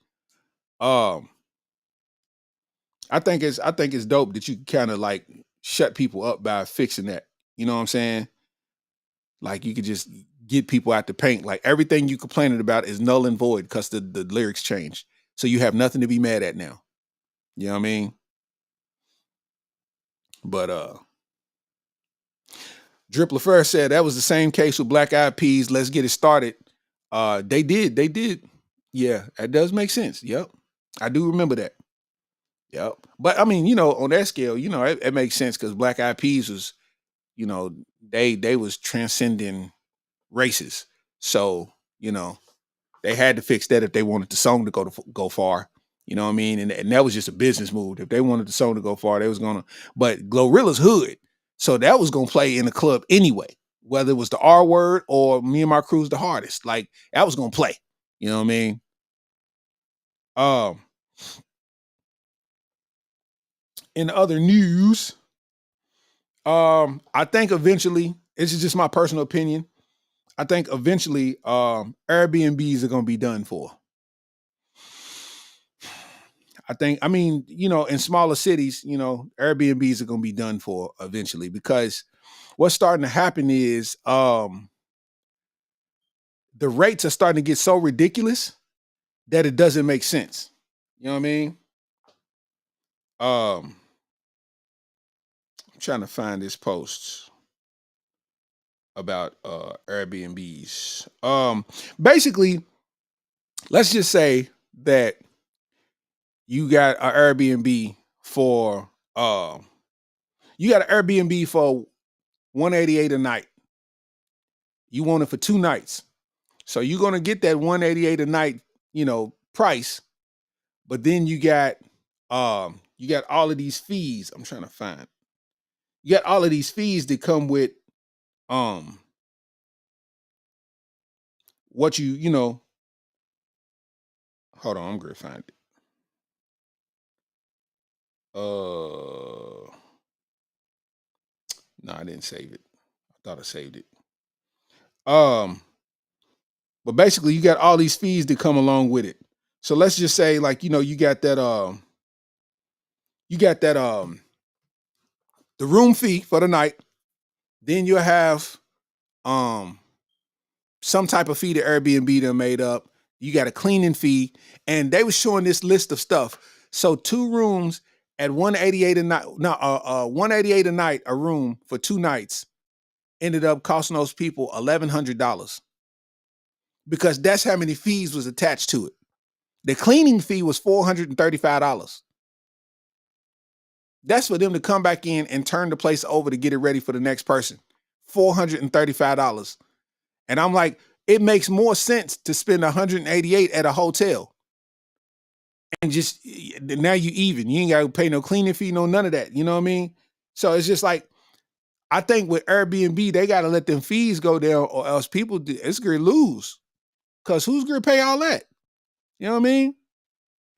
I think it's dope that you can kind of like shut people up by fixing that. You know what I'm saying? Like you could just get people out the paint. Like everything you complaining about is null and void because the lyrics changed. So you have nothing to be mad at now. You know what I mean? But Drip LaFleur said that was the same case with Black Eyed Peas. Let's get it started. They did. Yeah, that does make sense. Yep, I do remember that. Yep, but I mean, on that scale, it makes sense because Black Eyed Peas was, they was transcending races, so they had to fix that if they wanted the song to go far. You know what I mean? And that was just a business move. If they wanted the song to go far, they was gonna. But Glorilla's hood, so that was gonna play in the club anyway, whether it was the R Word or Me and My Crew's the Hardest. Like that was gonna play. You know what I mean? In other news, I think eventually, this is just my personal opinion. I think eventually, Airbnbs are gonna be done for. In smaller cities, Airbnbs are going to be done for eventually because what's starting to happen is the rates are starting to get so ridiculous that it doesn't make sense. You know what I mean? I'm trying to find this post about Airbnbs. Basically, let's just say that you got an Airbnb for $188 a night. You want it for 2 nights. So you're going to get that $188 a night, price. But then you got all of these fees. I'm trying to find. You got all of these fees that come with what hold on, I'm going to find it. No, I didn't save it. I thought I saved it. But basically you got all these fees that come along with it. So let's just say you got that the room fee for the night. Then you'll have some type of fee that Airbnb done made up. You got a cleaning fee, and they was showing this list of stuff. So 2 rooms at $188 a night, $188 a night, a room for 2 nights, ended up costing those people $1,100 because that's how many fees was attached to it. The cleaning fee was $435. That's for them to come back in and turn the place over to get it ready for the next person. $435. And I'm like, it makes more sense to spend $188 at a hotel. And just now you even. You ain't got to pay no cleaning fee, no none of that. You know what I mean? So it's just like, I think with Airbnb, they got to let them fees go down or else people, it's going to lose. Because who's going to pay all that? You know what I mean?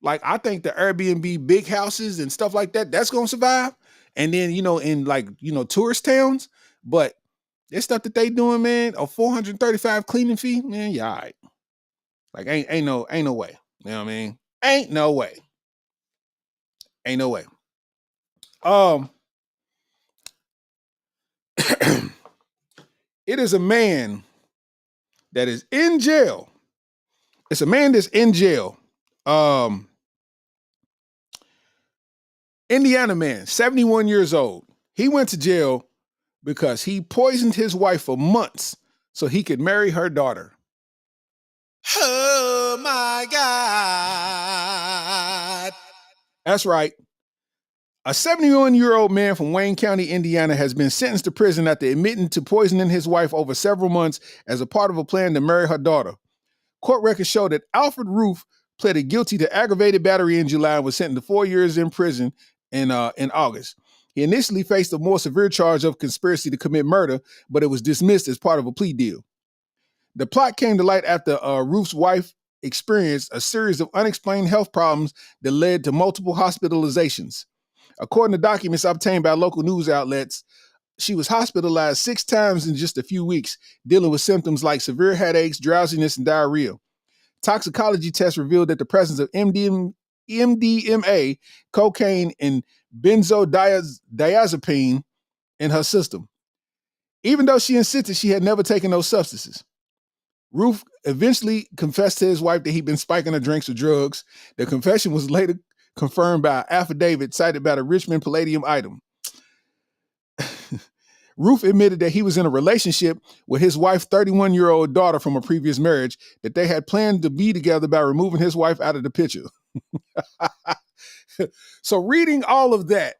Like, I think the Airbnb big houses and stuff like that, that's going to survive. And then, in tourist towns. But this stuff that they doing, man, a $435 cleaning fee, man, yeah, all right. Like, ain't no way. You know what I mean? Ain't no way. Ain't no way. It is a man that is in jail. It's a man that's in jail. Indiana man, 71 years old. He went to jail because he poisoned his wife for months so he could marry her daughter. Oh my God. That's right. A 71-year-old man from Wayne County, Indiana, has been sentenced to prison after admitting to poisoning his wife over several months as a part of a plan to marry her daughter. Court records show that Alfred Roof pleaded guilty to aggravated battery in July and was sentenced to 4 years in prison in August. He initially faced a more severe charge of conspiracy to commit murder, but it was dismissed as part of a plea deal. The plot came to light after Roof's wife experienced a series of unexplained health problems that led to multiple hospitalizations. According to documents obtained by local news outlets, she was hospitalized 6 times in just a few weeks, dealing with symptoms like severe headaches, drowsiness, and diarrhea. Toxicology tests revealed that the presence of MDMA, cocaine, and benzodiazepine in her system. Even though she insisted she had never taken those substances. Roof eventually confessed to his wife that he'd been spiking her drinks with drugs. The confession was later confirmed by an affidavit cited by the Richmond Palladium item. Roof admitted that he was in a relationship with his wife's 31-year-old daughter from a previous marriage, that they had planned to be together by removing his wife out of the picture. So reading all of that,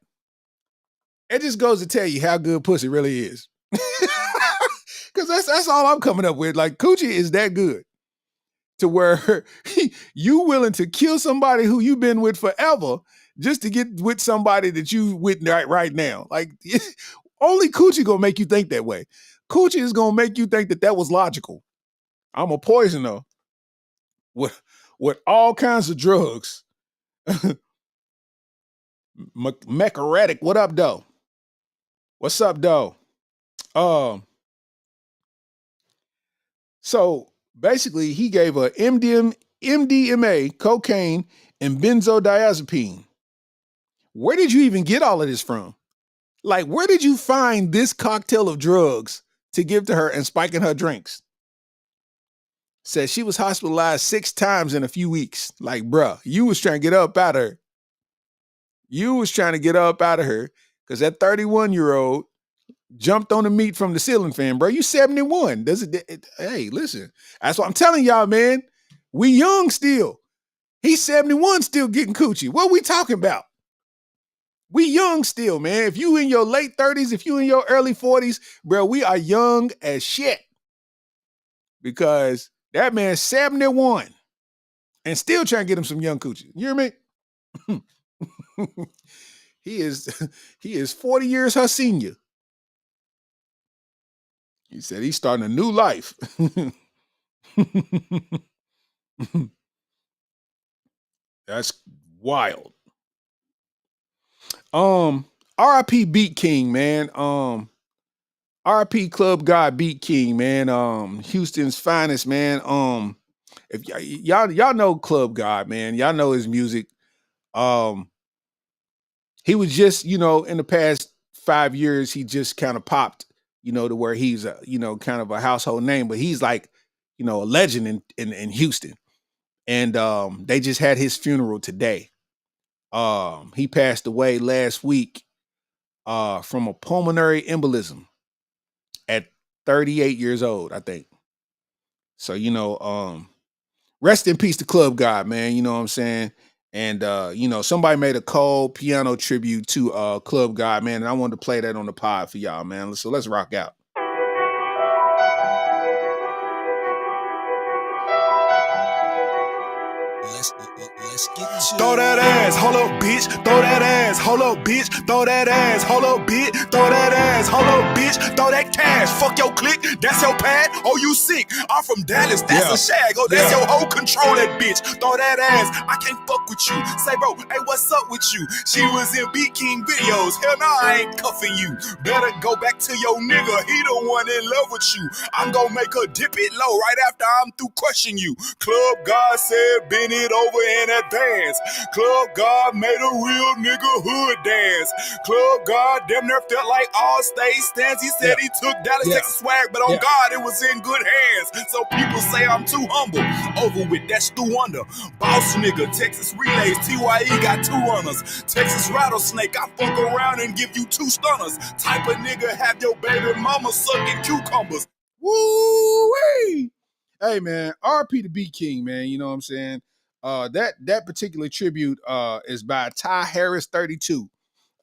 it just goes to tell you how good pussy really is. Because that's all I'm coming up with. Like, coochie is that good to where you willing to kill somebody who you've been with forever just to get with somebody that you with right now. Like, only coochie gonna make you think that way. Coochie is gonna make you think that was logical. I'm a poisoner with all kinds of drugs. Mecharatic, what up, though? What's up, though? So basically, he gave a MDMA, cocaine, and benzodiazepine. Where did you even get all of this from? Like, where did you find this cocktail of drugs to give to her and spike in her drinks? Says she was hospitalized 6 times in a few weeks. Like, bruh, you was trying to get up out of her. You was trying to get up out of her because that 31-year-old jumped on the meat from the ceiling fan, bro. You 71. Hey, listen. That's what I'm telling y'all, man. We young still. He's 71 still getting coochie. What are we talking about? We young still, man. If you in your late 30s, if you in your early 40s, bro, we are young as shit. Because that man's 71 and still trying to get him some young coochie. You hear me? He is 40 years her senior. He said he's starting a new life. That's wild. RIP Beat King, man. RIP Club God Beat King, man. Houston's finest, man. If y'all know Club God, man, y'all know his music. He was just, in the past 5 years, he just kind of popped, to where he's a, kind of a household name, but he's like, a legend in Houston. And they just had his funeral today. He passed away last week from a pulmonary embolism at 38 years old, I think. So, rest in peace to Club God, man. You know what I'm saying? And somebody made a cold piano tribute to Club God, man, and I wanted to play that on the pod for y'all, man. So let's rock out. Let's get to Throw that ass, hold up, bitch. Throw that ass, hold up, bitch. Throw that ass, hold up, bitch. Throw that ass, hold up, bitch. Throw that cash, fuck your click. That's your pad. Oh, you sick? I'm from Dallas. That's a shag. Oh, that's your hoe. Control that bitch. Throw that ass. I can't fuck with you. Say, bro, hey, what's up with you? She was in Beat King videos. Hell no, I ain't cuffing you. Better go back to your nigga. He the one in love with you. I'm gonna make her dip it low right after I'm through crushing you. Club God said, bend it over in advance. Club God made a real nigga hood dance. Club God damn near felt like all state stands. He said he took Dallas, Texas swag, but on God, it was in good hands. So people say I'm too humble. Over with, that's Stu Wonder. Boss nigga, Texas Relays, TYE got 2 runners. Texas Rattlesnake, I fuck around and give you 2 stunners. Type of nigga have your baby mama sucking cucumbers. Woo-wee! Hey, man, RP to Beat King, man. You know what I'm saying? That particular tribute is by Ty Harris 32.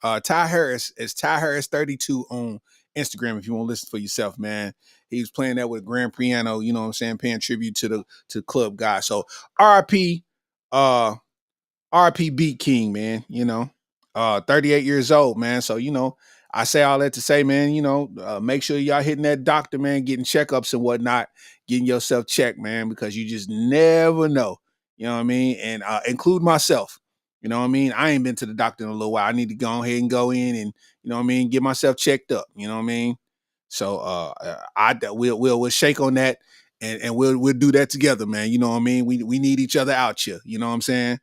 Ty Harris is Ty Harris 32 on Instagram if you want to listen for yourself, man. He was playing that with a grand piano, you know what I'm saying, paying tribute to Club God. So RP Beat King, man, 38 years old, man. So, I say all that to say, man, make sure y'all hitting that doctor, man, getting checkups and whatnot, getting yourself checked, man, because you just never know. You know what I mean? And include myself. You know what I mean? I ain't been to the doctor in a little while. I need to go ahead and go in and, you know what I mean, get myself checked up. You know what I mean? So we'll shake on that and we'll do that together, man. You know what I mean? We need each other out here. You know what I'm saying?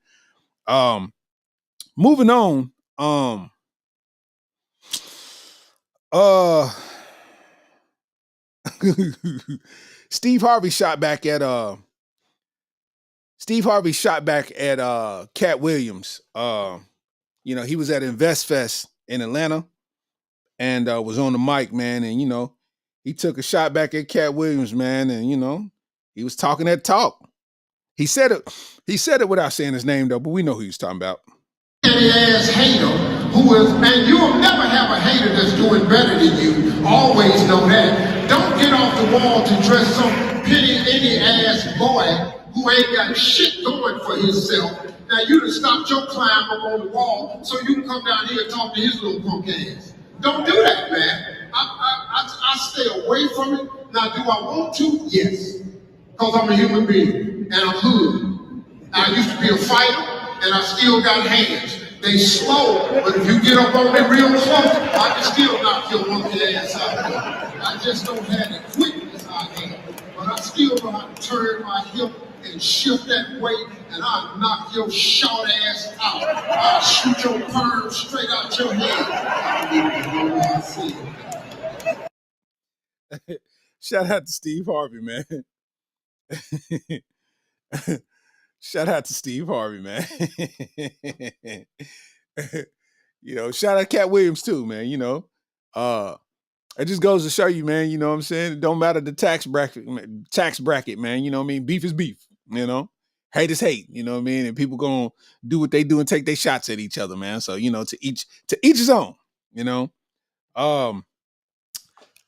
Moving on. Steve Harvey shot back at Cat Williams. He was at InvestFest in Atlanta, and was on the mic, man, and he took a shot back at Cat Williams, man, and he was talking that talk. He said it. He said it without saying his name though, but we know who he's talking about. Any ass hater who is, and you will never have a hater that's doing better than you. Always know that. Don't get off the wall to dress some any ass boy who ain't got shit going for himself. Now you done stopped your climb up on the wall so you can come down here and talk to his little punk ass. Don't do that, man. I stay away from it. Now, do I want to? Yes. Because I'm a human being and I'm hood. I used to be a fighter, and I still got hands. They slow, but if you get up on me real close, I can still knock your monkey ass out there. I just don't have the quickness I have, but I still know how to turn my hip and shift that weight, and I'll knock your short ass out. I'll shoot your perm straight out your head. Shout out to Steve Harvey, man. Shout out to Steve Harvey, man. Shout out Cat Williams too, man. It just goes to show you, man, you know what I'm saying? It don't matter the tax bracket, man. You know what I mean? Beef is beef, Hate is hate, you know what I mean? And people gonna do what they do and take their shots at each other, man. So, to each his own,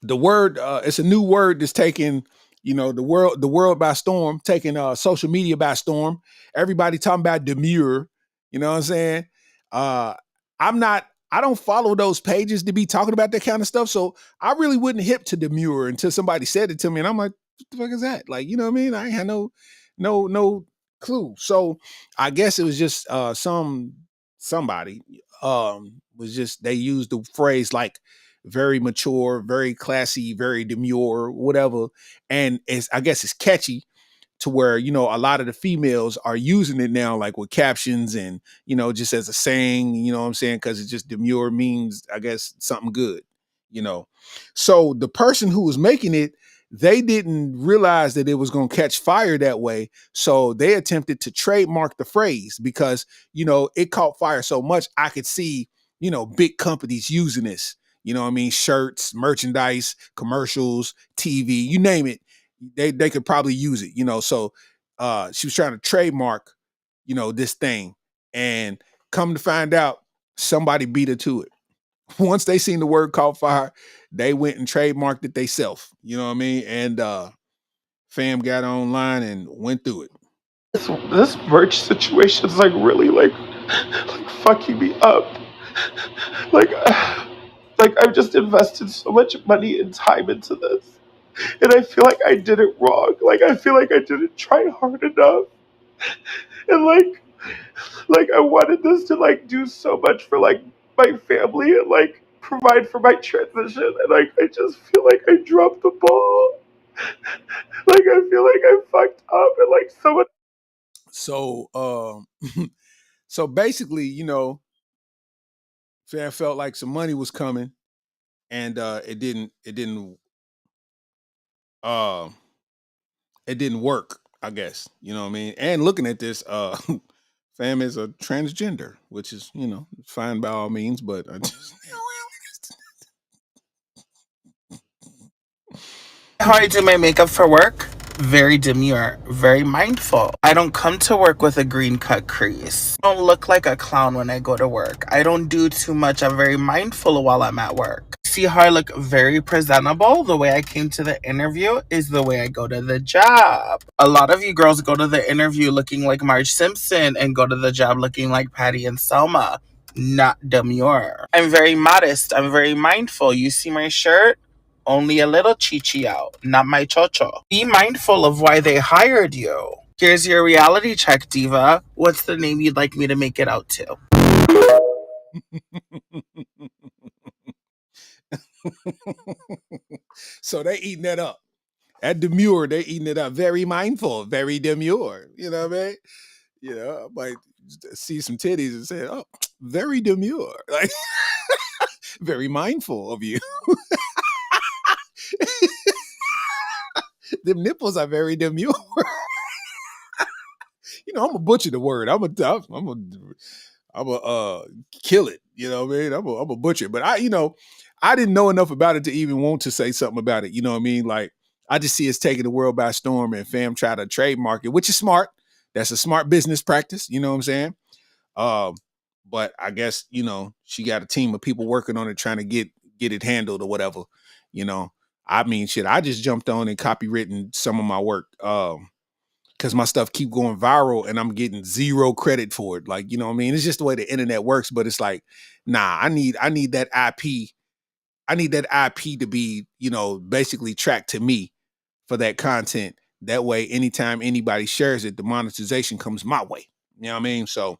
the word, it's a new word that's taking the world by storm, taking social media by storm. Everybody talking about demure, you know what I'm saying? I don't follow those pages to be talking about that kind of stuff, so I really wouldn't hip to demure until somebody said it to me, and I'm like, what the fuck is that? Like, you know what I mean? I ain't had no clue. So I guess it was just somebody was just, they used the phrase like very mature, very classy, very demure, whatever. And I guess it's catchy to where, a lot of the females are using it now, like with captions and, just as a saying, you know what I'm saying? Cause it just demure means, I guess, something good, So the person who was making it, they didn't realize that it was going to catch fire that way. So they attempted to trademark the phrase because, it caught fire so much. I could see, big companies using this. You know what I mean? Shirts, merchandise, commercials, TV, you name it. They could probably use it, So she was trying to trademark, this thing. And come to find out, somebody beat her to it. Once they seen the word caught fire, they went and trademarked it themselves. You know what I mean? And fam got online and went through it. This merch situation is like really like fucking me up. Like, like I've just invested so much money and time into this, and I feel like I did it wrong. Like I feel like I didn't try hard enough, and like I wanted this to like do so much for like my family and like provide for my transition, and like I just feel like I dropped the ball. Like I feel like I fucked up, and like someone. So, so basically, fam felt like some money was coming, and it didn't work. I guess, you know what I mean. And looking at this, fam is a transgender, which is fine by all means, but I just. How I do my makeup for work? Very demure, very mindful. I don't come to work with a green cut crease. I don't look like a clown when I go to work. I don't do too much. I'm very mindful while I'm at work. See how I look very presentable? The way I came to the interview is the way I go to the job. A lot of you girls go to the interview looking like Marge Simpson and go to the job looking like Patty and Selma. Not demure. I'm very modest. I'm very mindful. You see my shirt? Only a little chichi out, not my chocho. Be mindful of why they hired you. Here's your reality check, diva. What's the name you'd like me to make it out to? So they eating that up. At demure, they eating it up. Very mindful, very demure. You know what I mean? I might see some titties and say, "Oh, very demure." Like, very mindful of you. Them nipples are very demure. I'm gonna butcher the word. I'm gonna kill it. You know what I mean? I'm a butcher. But I didn't know enough about it to even want to say something about it. You know what I mean? Like, I just see it's taking the world by storm, and fam try to trademark it, which is smart. That's a smart business practice. You know what I'm saying? Um, but I guess, she got a team of people working on it, trying to get it handled or whatever. You know, I mean, shit, I just jumped on and copywritten some of my work. Because my stuff keep going viral and I'm getting zero credit for it. Like, you know what I mean? It's just the way the internet works, but it's like, nah, I need that IP. I need that IP to be, basically tracked to me for that content. That way, anytime anybody shares it, the monetization comes my way. You know what I mean? So,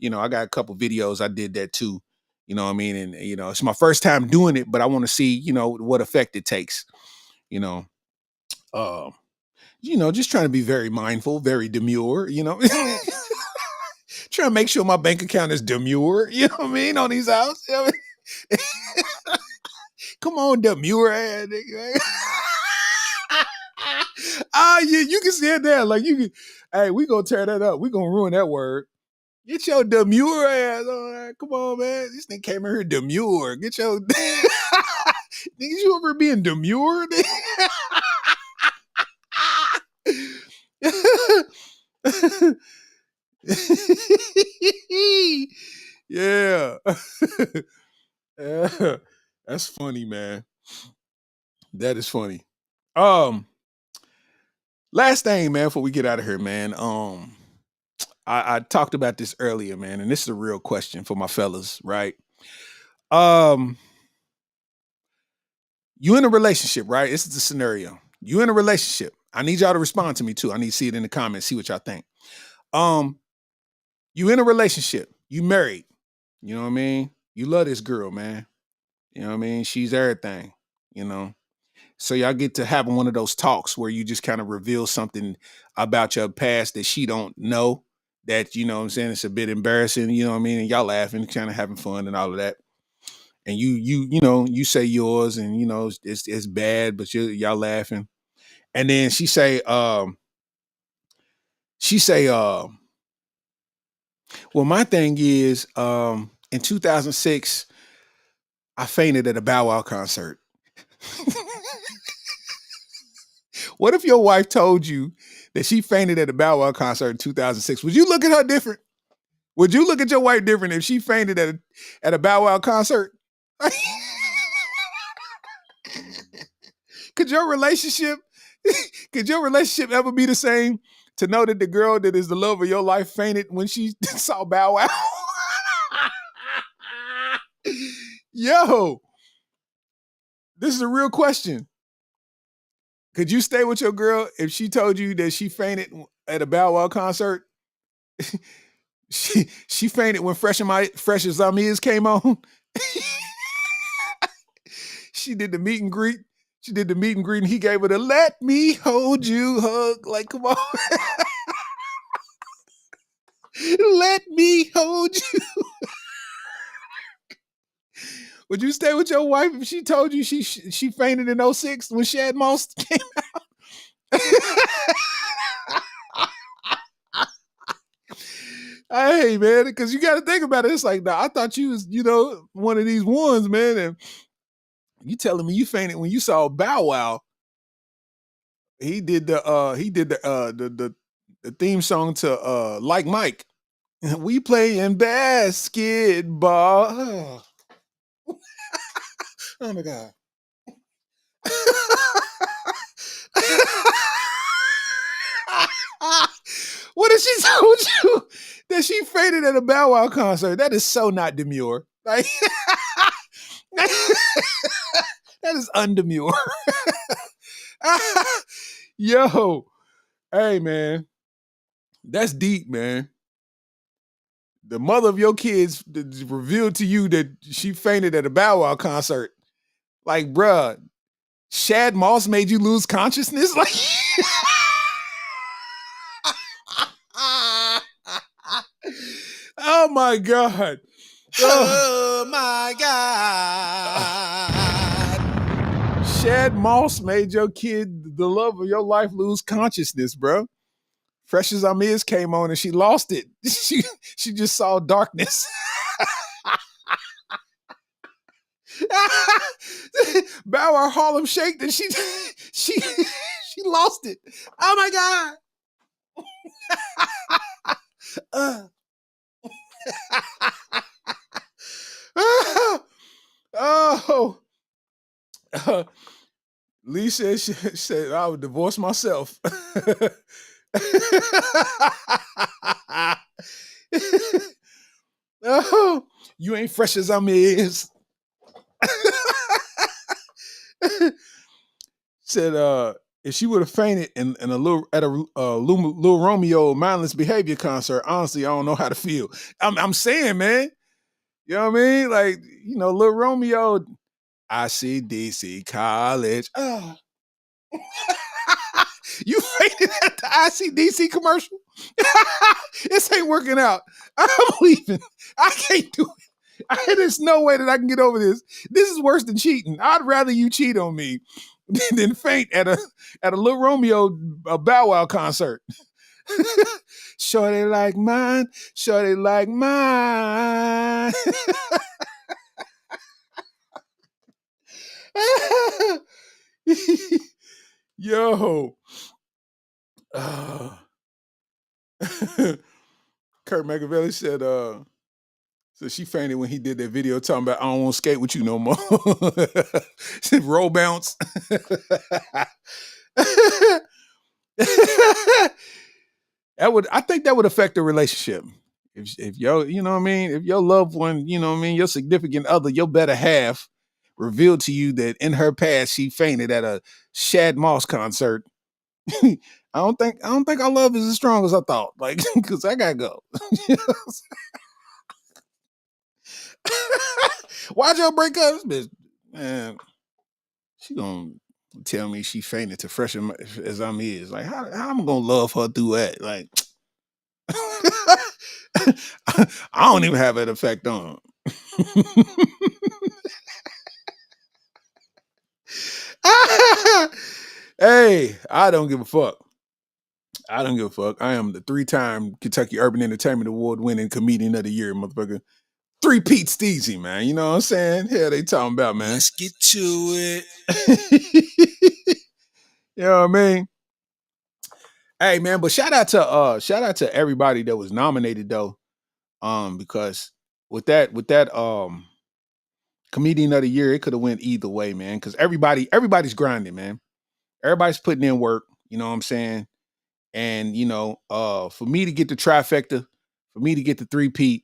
I got a couple videos I did that too. You know what I mean? And, it's my first time doing it, but I want to see, what effect it takes, you know. Just trying to be very mindful, very demure, trying to make sure my bank account is demure, you know what I mean, on these outs. You know what I mean? Come on, demure ass nigga. Yeah, you can see it there. Like, hey, we gonna tear that up. We gonna ruin that word. Get your demure ass on there. Come on, man. This nigga came in here demure. Get your niggas, you ever being demure? Yeah. Yeah. That's funny, man. That is funny. Last thing, man, before we get out of here, man. I talked about this earlier, man, and this is a real question for my fellas, right? You in a relationship, right? This is the scenario. You in a relationship. I need y'all to respond to me too. I need to see it in the comments, see what y'all think. You in a relationship. You married. You know what I mean? You love this girl, man. You know what I mean? She's everything, So y'all get to having one of those talks where you just kind of reveal something about your past that she don't know, that, you know what I'm saying, it's a bit embarrassing, you know what I mean? And y'all laughing, kind of having fun and all of that. And you say yours, and it's bad, but y'all laughing. And then she say, well, my thing is, in 2006, I fainted at a Bow Wow concert. What if your wife told you that she fainted at a Bow Wow concert in 2006? Would you look at her different? Would you look at your wife different if she fainted at a Bow Wow concert? Could your relationship ever be the same to know that the girl that is the love of your life fainted when she saw Bow Wow? Yo, this is a real question. Could you stay with your girl if she told you that she fainted at a Bow Wow concert? She fainted when Fresh as I'm Is came on. She did the meet and greet. And he gave her the "Let me hold you" hug. Like, come on. Let me hold you. Would you stay with your wife if she told you she fainted in 2006 when Shad Moss came out? Hey, man, because you got to think about it. It's like, nah, I thought you was, one of these ones, man, and you telling me you fainted when you saw Bow Wow. He did the theme song to Like Mike. We playing basketball. Oh my God. What if she told you that she fainted at a Bow Wow concert? That is so not demure. Like, that is undemure. Yo, hey, man. That's deep, man. The mother of your kids revealed to you that she fainted at a Bow Wow concert. Like, bruh, Shad Moss made you lose consciousness? Like, oh my God. Oh my God. Shad Moss made your kid, the love of your life, lose consciousness, bro. Fresh as I'm Is came on and she lost it. She just saw darkness. Bow Wow Harlem Shake, and she she lost it. Oh my God. Oh. Lee said she said I would divorce myself. Oh, you ain't fresh as I'm is. Said if she would have fainted in a little at a Lil Romeo mindless behavior concert, honestly, I don't know how to feel. I'm saying, man, you know what I mean? Like, Lil Romeo, ICDC college. Oh. You fainted at the ICDC commercial? This ain't working out. I'm leaving. I can't do it. There's no way that I can get over this. This is worse than cheating. I'd rather you cheat on me than faint at a Lil Romeo Bow Wow concert. Shorty like mine, shorty like mine. Yo. Kurt Machiavelli said, so she fainted when he did that video talking about I don't want to skate with you no more. Roll bounce. I think that would affect the relationship. If your, you know what I mean, if your loved one, you know what I mean, your significant other, your better half revealed to you that in her past she fainted at a Shad Moss concert. I don't think our love is as strong as I thought. Like, because I gotta go. Why'd y'all break up? This bitch, man, she gonna tell me she fainted to fresh as I'm is. Like, how am I gonna love her through that? Like, I don't even have that effect on her. Hey, I don't give a fuck. I don't give a fuck. I am the 3-time Kentucky Urban Entertainment Award winning comedian of the year, motherfucker. 3-peat Steezy, man. You know what I'm saying? Hell, they talking about, man. Let's get to it. You know what I mean? Hey, man, but shout out to everybody that was nominated though. Because with that comedian of the year, it could have went either way, man. Because everybody's grinding, man. Everybody's putting in work. You know what I'm saying? And for me to get the trifecta, for me to get the 3-peat,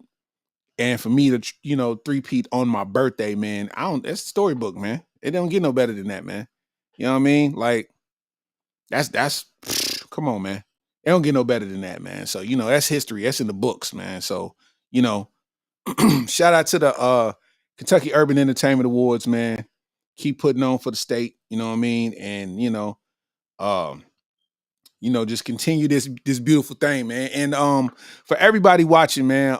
and for me to 3-peat on my birthday, man, that's storybook, man. It don't get no better than that, man. You know what I mean? Like that's come on, man. It don't get no better than that, man. So that's history. That's in the books, man. So shout out to the Kentucky Urban Entertainment Awards, man. Keep putting on for the state. You know what I mean? And um, just continue this beautiful thing, man. And for everybody watching, man,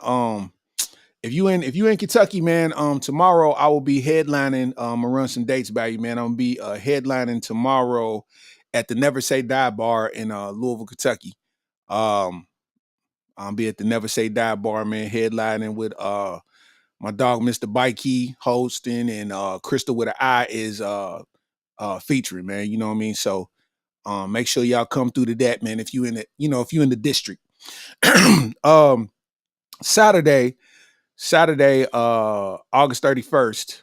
if you in Kentucky, man, tomorrow I will be headlining. I'll run some dates by you, man. I'm gonna be headlining tomorrow at the Never Say Die bar in Louisville, Kentucky. I'll be at the Never Say Die bar, man, headlining with my dog Mr. Bikey hosting, and Crystal with an I is featuring, man. You know what I mean? So make sure y'all come through to that, man. If you in it, if you in the district. Saturday, August 31st,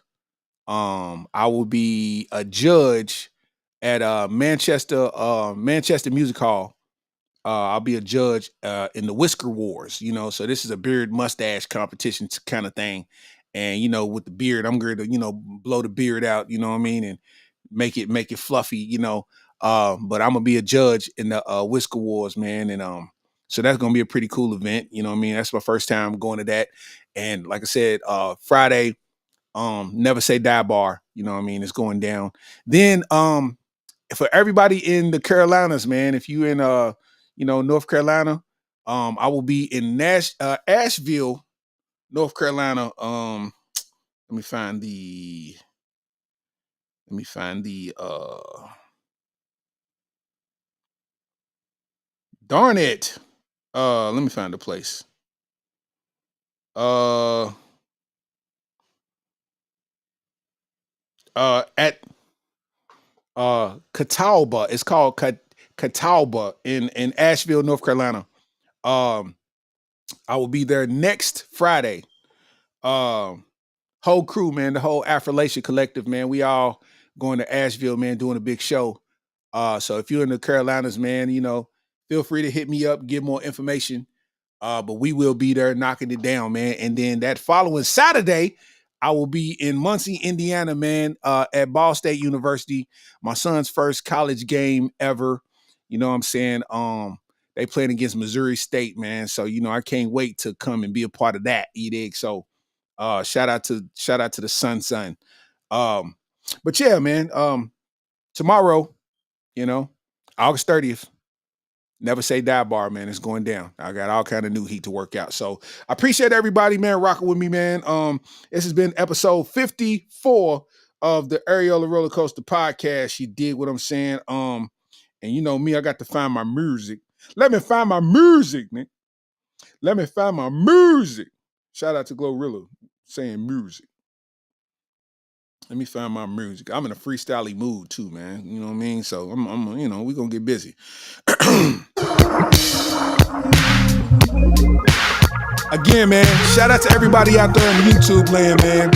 I will be a judge at Manchester Music Hall. I'll be a judge in the Whisker Wars, so this is a beard mustache competition kind of thing. And with the beard, I'm going to, blow the beard out, you know what I mean, and make it fluffy, but I'm gonna be a judge in the Whisker Wars, man. And so that's gonna be a pretty cool event, you know what I mean? That's my first time going to that. And like I said, Friday, Never Say Die bar, you know what I mean, it's going down. Then for everybody in the Carolinas, man, if you in North Carolina, I will be in Asheville, North Carolina. Let me find the darn it. Let me find the place. At Catawba. It's called Catawba in Asheville, North Carolina. I will be there next Friday. Whole crew, man, the whole Affirlation Collective, man, we all going to Asheville, man, doing a big show. So if you're in the Carolinas, man, feel free to hit me up, get more information. But we will be there knocking it down, man. And then that following Saturday, I will be in Muncie, Indiana, man, at Ball State University. My son's first college game ever. You know what I'm saying? They playing against Missouri State, man. So, I can't wait to come and be a part of that, E-Dig. So shout out to the son. But yeah, man, tomorrow, August 30th, Never Say Die bar, man. It's going down. I got all kind of new heat to work out. So I appreciate everybody, man, rocking with me, man. This has been episode 54 of the Areola Rollercoaster podcast. You dig what I'm saying? And you know me, I got to find my music. Let me find my music, man. Let me find my music. Shout out to Glorilla saying music. Let me find my music. I'm in a freestyle mood too, man. You know what I mean? So I'm we're gonna get busy. Again, man, shout out to everybody out there in YouTube land, man.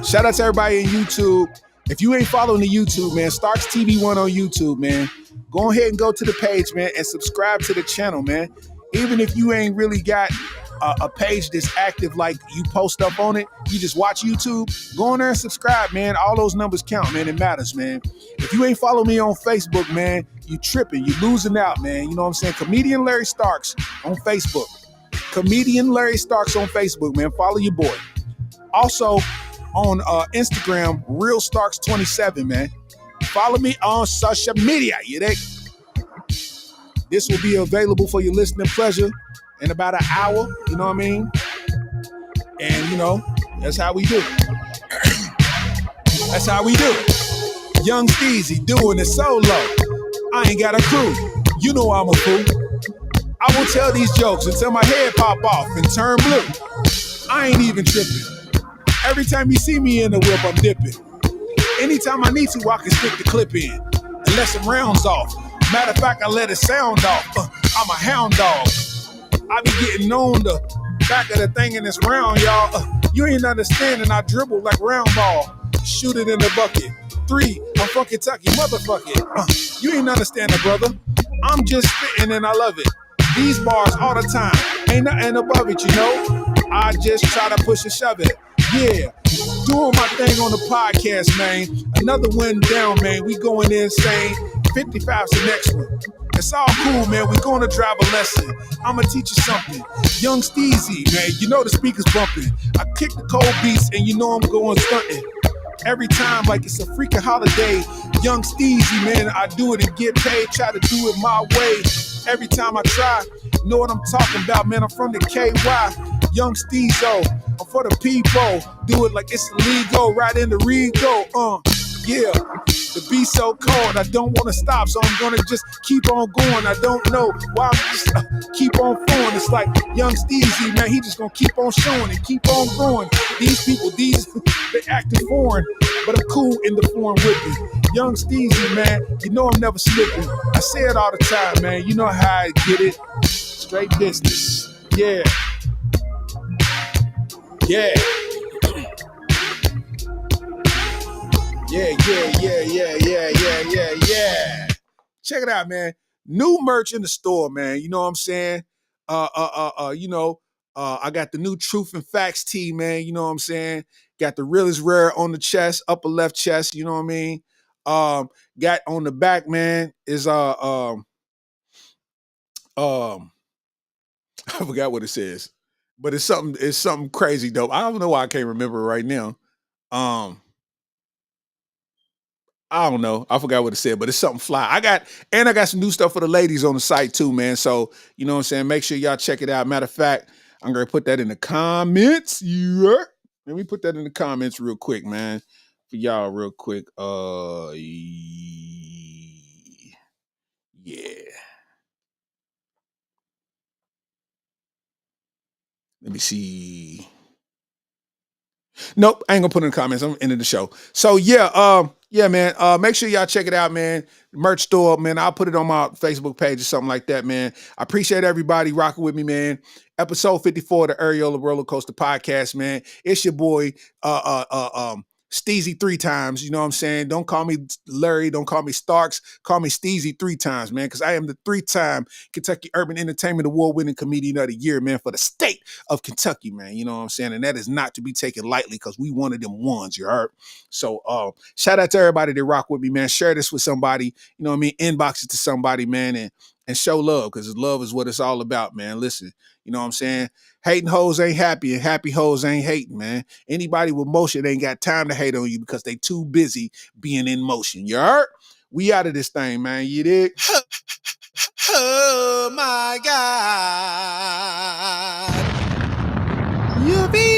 Shout out to everybody in YouTube. If you ain't following the YouTube, man, Starks TV1 on YouTube, man. Go ahead and go to the page, man, and subscribe to the channel, man. Even if you ain't really got a page that's active, like you post up on it, you just watch YouTube, go on there and subscribe, man. All those numbers count, man. It matters, man. If you ain't follow me on Facebook, man, you tripping, you losing out, man. You know what I'm saying? Comedian Larry Starks on Facebook. Comedian Larry Starks on Facebook, man. Follow your boy. Also on Instagram, Real Starks 27, man. Follow me on social media. You dig? This will be available for your listening pleasure in about an hour. You know what I mean? And that's how we do it. That's how we do it. Young Steezy doing it solo. I ain't got a crew. You know I'm a fool. I will tell these jokes until my head pop off and turn blue. I ain't even tripping. Every time you see me in the whip, I'm dipping. Anytime I need to, I can stick the clip in and let some rounds off. Matter of fact, I let it sound off. I'm a hound dog. I be getting on the back of the thing and it's round, y'all. You ain't understanding, I dribble like round ball. Shoot it in the bucket. 3, I'm from Kentucky, motherfuck it. You ain't understanding, brother. I'm just spitting and I love it. These bars all the time, ain't nothing above it, I just try to push and shove it. Yeah, doing my thing on the podcast, man. Another one down, man. We going insane. 55's the next one. It's all cool, man. We gonna drive a lesson. I'ma teach you something. Young Steezy, man. The speaker's bumping. I kick the cold beats and I'm going stunting. Every time like it's a freaking holiday. Young Steezy, man. I do it and get paid. Try to do it my way. Every time I try, know what I'm talking about, man. I'm from the KY. Young Steezo, I'm for the people. Do it like it's illegal, right in the Rego. Yeah, the beat's so cold, I don't want to stop, so I'm gonna just keep on going. I don't know why I'm just keep on flowing. It's like Young Steezy, man, he just gonna keep on showing and keep on growing. These people, they acting foreign, but I'm cool in the foreign with me. Young Steezy, man, I'm never slipping. I say it all the time, man, you know how I get it. Straight business, yeah. Yeah. Yeah. Check it out, man. New merch in the store, man. You know what I'm saying? I got the new Truth and Facts tee, man. You know what I'm saying? Got the Real is Rare on the chest, upper left chest, you know what I mean? Got on the back, man, is I forgot what it says. But it's something crazy dope. I don't know why I can't remember right now. I don't know. I forgot what it said, but it's something fly. I got some new stuff for the ladies on the site too, man. So, you know what I'm saying? Make sure y'all check it out. Matter of fact, I'm going to put that in the comments. Yeah. Let me put that in the comments real quick, man. For y'all real quick. Yeah. Let me see. Nope, I ain't gonna put it in the comments. I'm ending the show. So yeah, Yeah, man. Make sure y'all check it out, man. Merch store, man. I'll put it on my Facebook page or something like that, man. I appreciate everybody rocking with me, man. Episode 54 of the Areola Rollercoaster podcast, man. It's your boy, Steezy 3 times. You know what I'm saying? Don't call me Larry. Don't call me Starks. Call me Steezy 3 times, man, because I am the 3-time Kentucky Urban Entertainment Award-winning Comedian of the Year, man, for the state of Kentucky, man. You know what I'm saying? And that is not to be taken lightly because we one of them ones, you heard? So shout out to everybody that rock with me, man. Share this with somebody, you know what I mean? Inbox it to somebody, man, and show love, because love is what it's all about, man. Listen, you know what I'm saying? Hating hoes ain't happy, and happy hoes ain't hating, man. Anybody with motion ain't got time to hate on you because they too busy being in motion. You heard? We out of this thing, man. You dig? Oh my God. You be